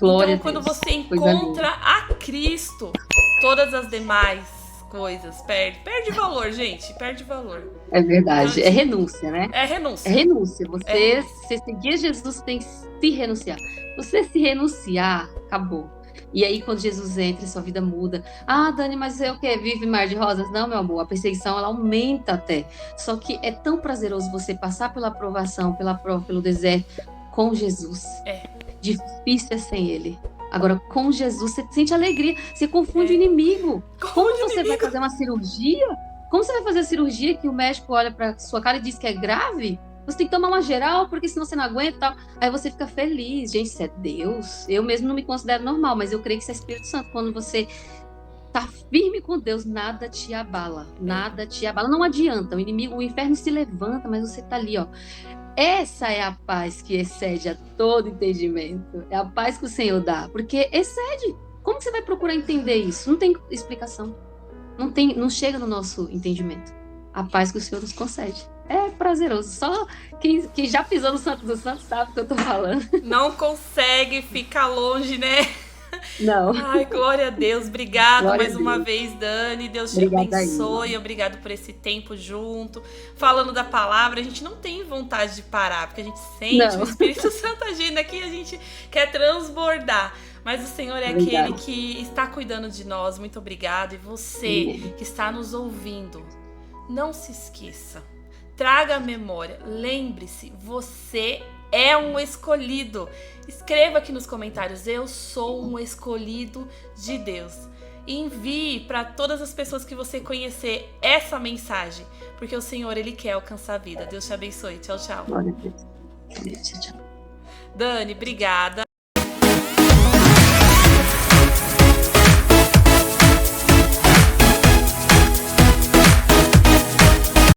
Glória então, quando você encontra a Cristo, todas as demais coisas perde valor, gente, perde valor. É verdade, então, é renúncia, né? É renúncia. É renúncia. Você seguir Jesus, tem que se renunciar. Você se renunciar, acabou. E aí, quando Jesus entra, sua vida muda. Ah, Dani, mas é o quê? Vive mar de rosas? Não, meu amor, a perseguição, ela aumenta até. Só que é tão prazeroso você passar pela provação, pela prova, pelo deserto, com Jesus. Difícil é sem Ele. Agora, com Jesus, você sente alegria. Você confunde o inimigo. Como você vai fazer uma cirurgia? Como você vai fazer a cirurgia que o médico olha pra sua cara e diz que é grave? Você tem que tomar uma geral, porque senão você não aguenta e tal. Aí você fica feliz. Gente, isso é Deus. Eu mesmo não me considero normal, mas eu creio que isso é Espírito Santo. Quando você tá firme com Deus, nada te abala. Nada te abala. Não adianta. O inimigo, o inferno se levanta, mas você tá ali, ó. Essa é a paz que excede a todo entendimento. É a paz que o Senhor dá. Porque excede. Como que você vai procurar entender isso? Não tem explicação. Não chega no nosso entendimento. A paz que o Senhor nos concede. É prazeroso. Só quem já pisou no Santo dos Santos sabe o que eu tô falando. Não consegue ficar longe, né? Não. Ai, glória a Deus. Obrigado Glória mais a uma Deus. vez, Dani. Deus te Obrigada, abençoe. Ina. Obrigado por esse tempo junto. Falando da palavra, a gente não tem vontade de parar, porque a gente sente Não. o Espírito Santo agindo aqui, a gente quer transbordar. Mas o Senhor é Obrigada. aquele que está cuidando de nós. Muito obrigado. E você que está nos ouvindo, não se esqueça. Traga a memória. Lembre-se, você é um escolhido. Escreva aqui nos comentários: eu sou um escolhido de Deus. E envie para todas as pessoas que você conhecer essa mensagem, porque o Senhor, Ele quer alcançar a vida. Deus te abençoe. Tchau, tchau. Glória a Deus. Tchau, tchau. Dani, obrigada.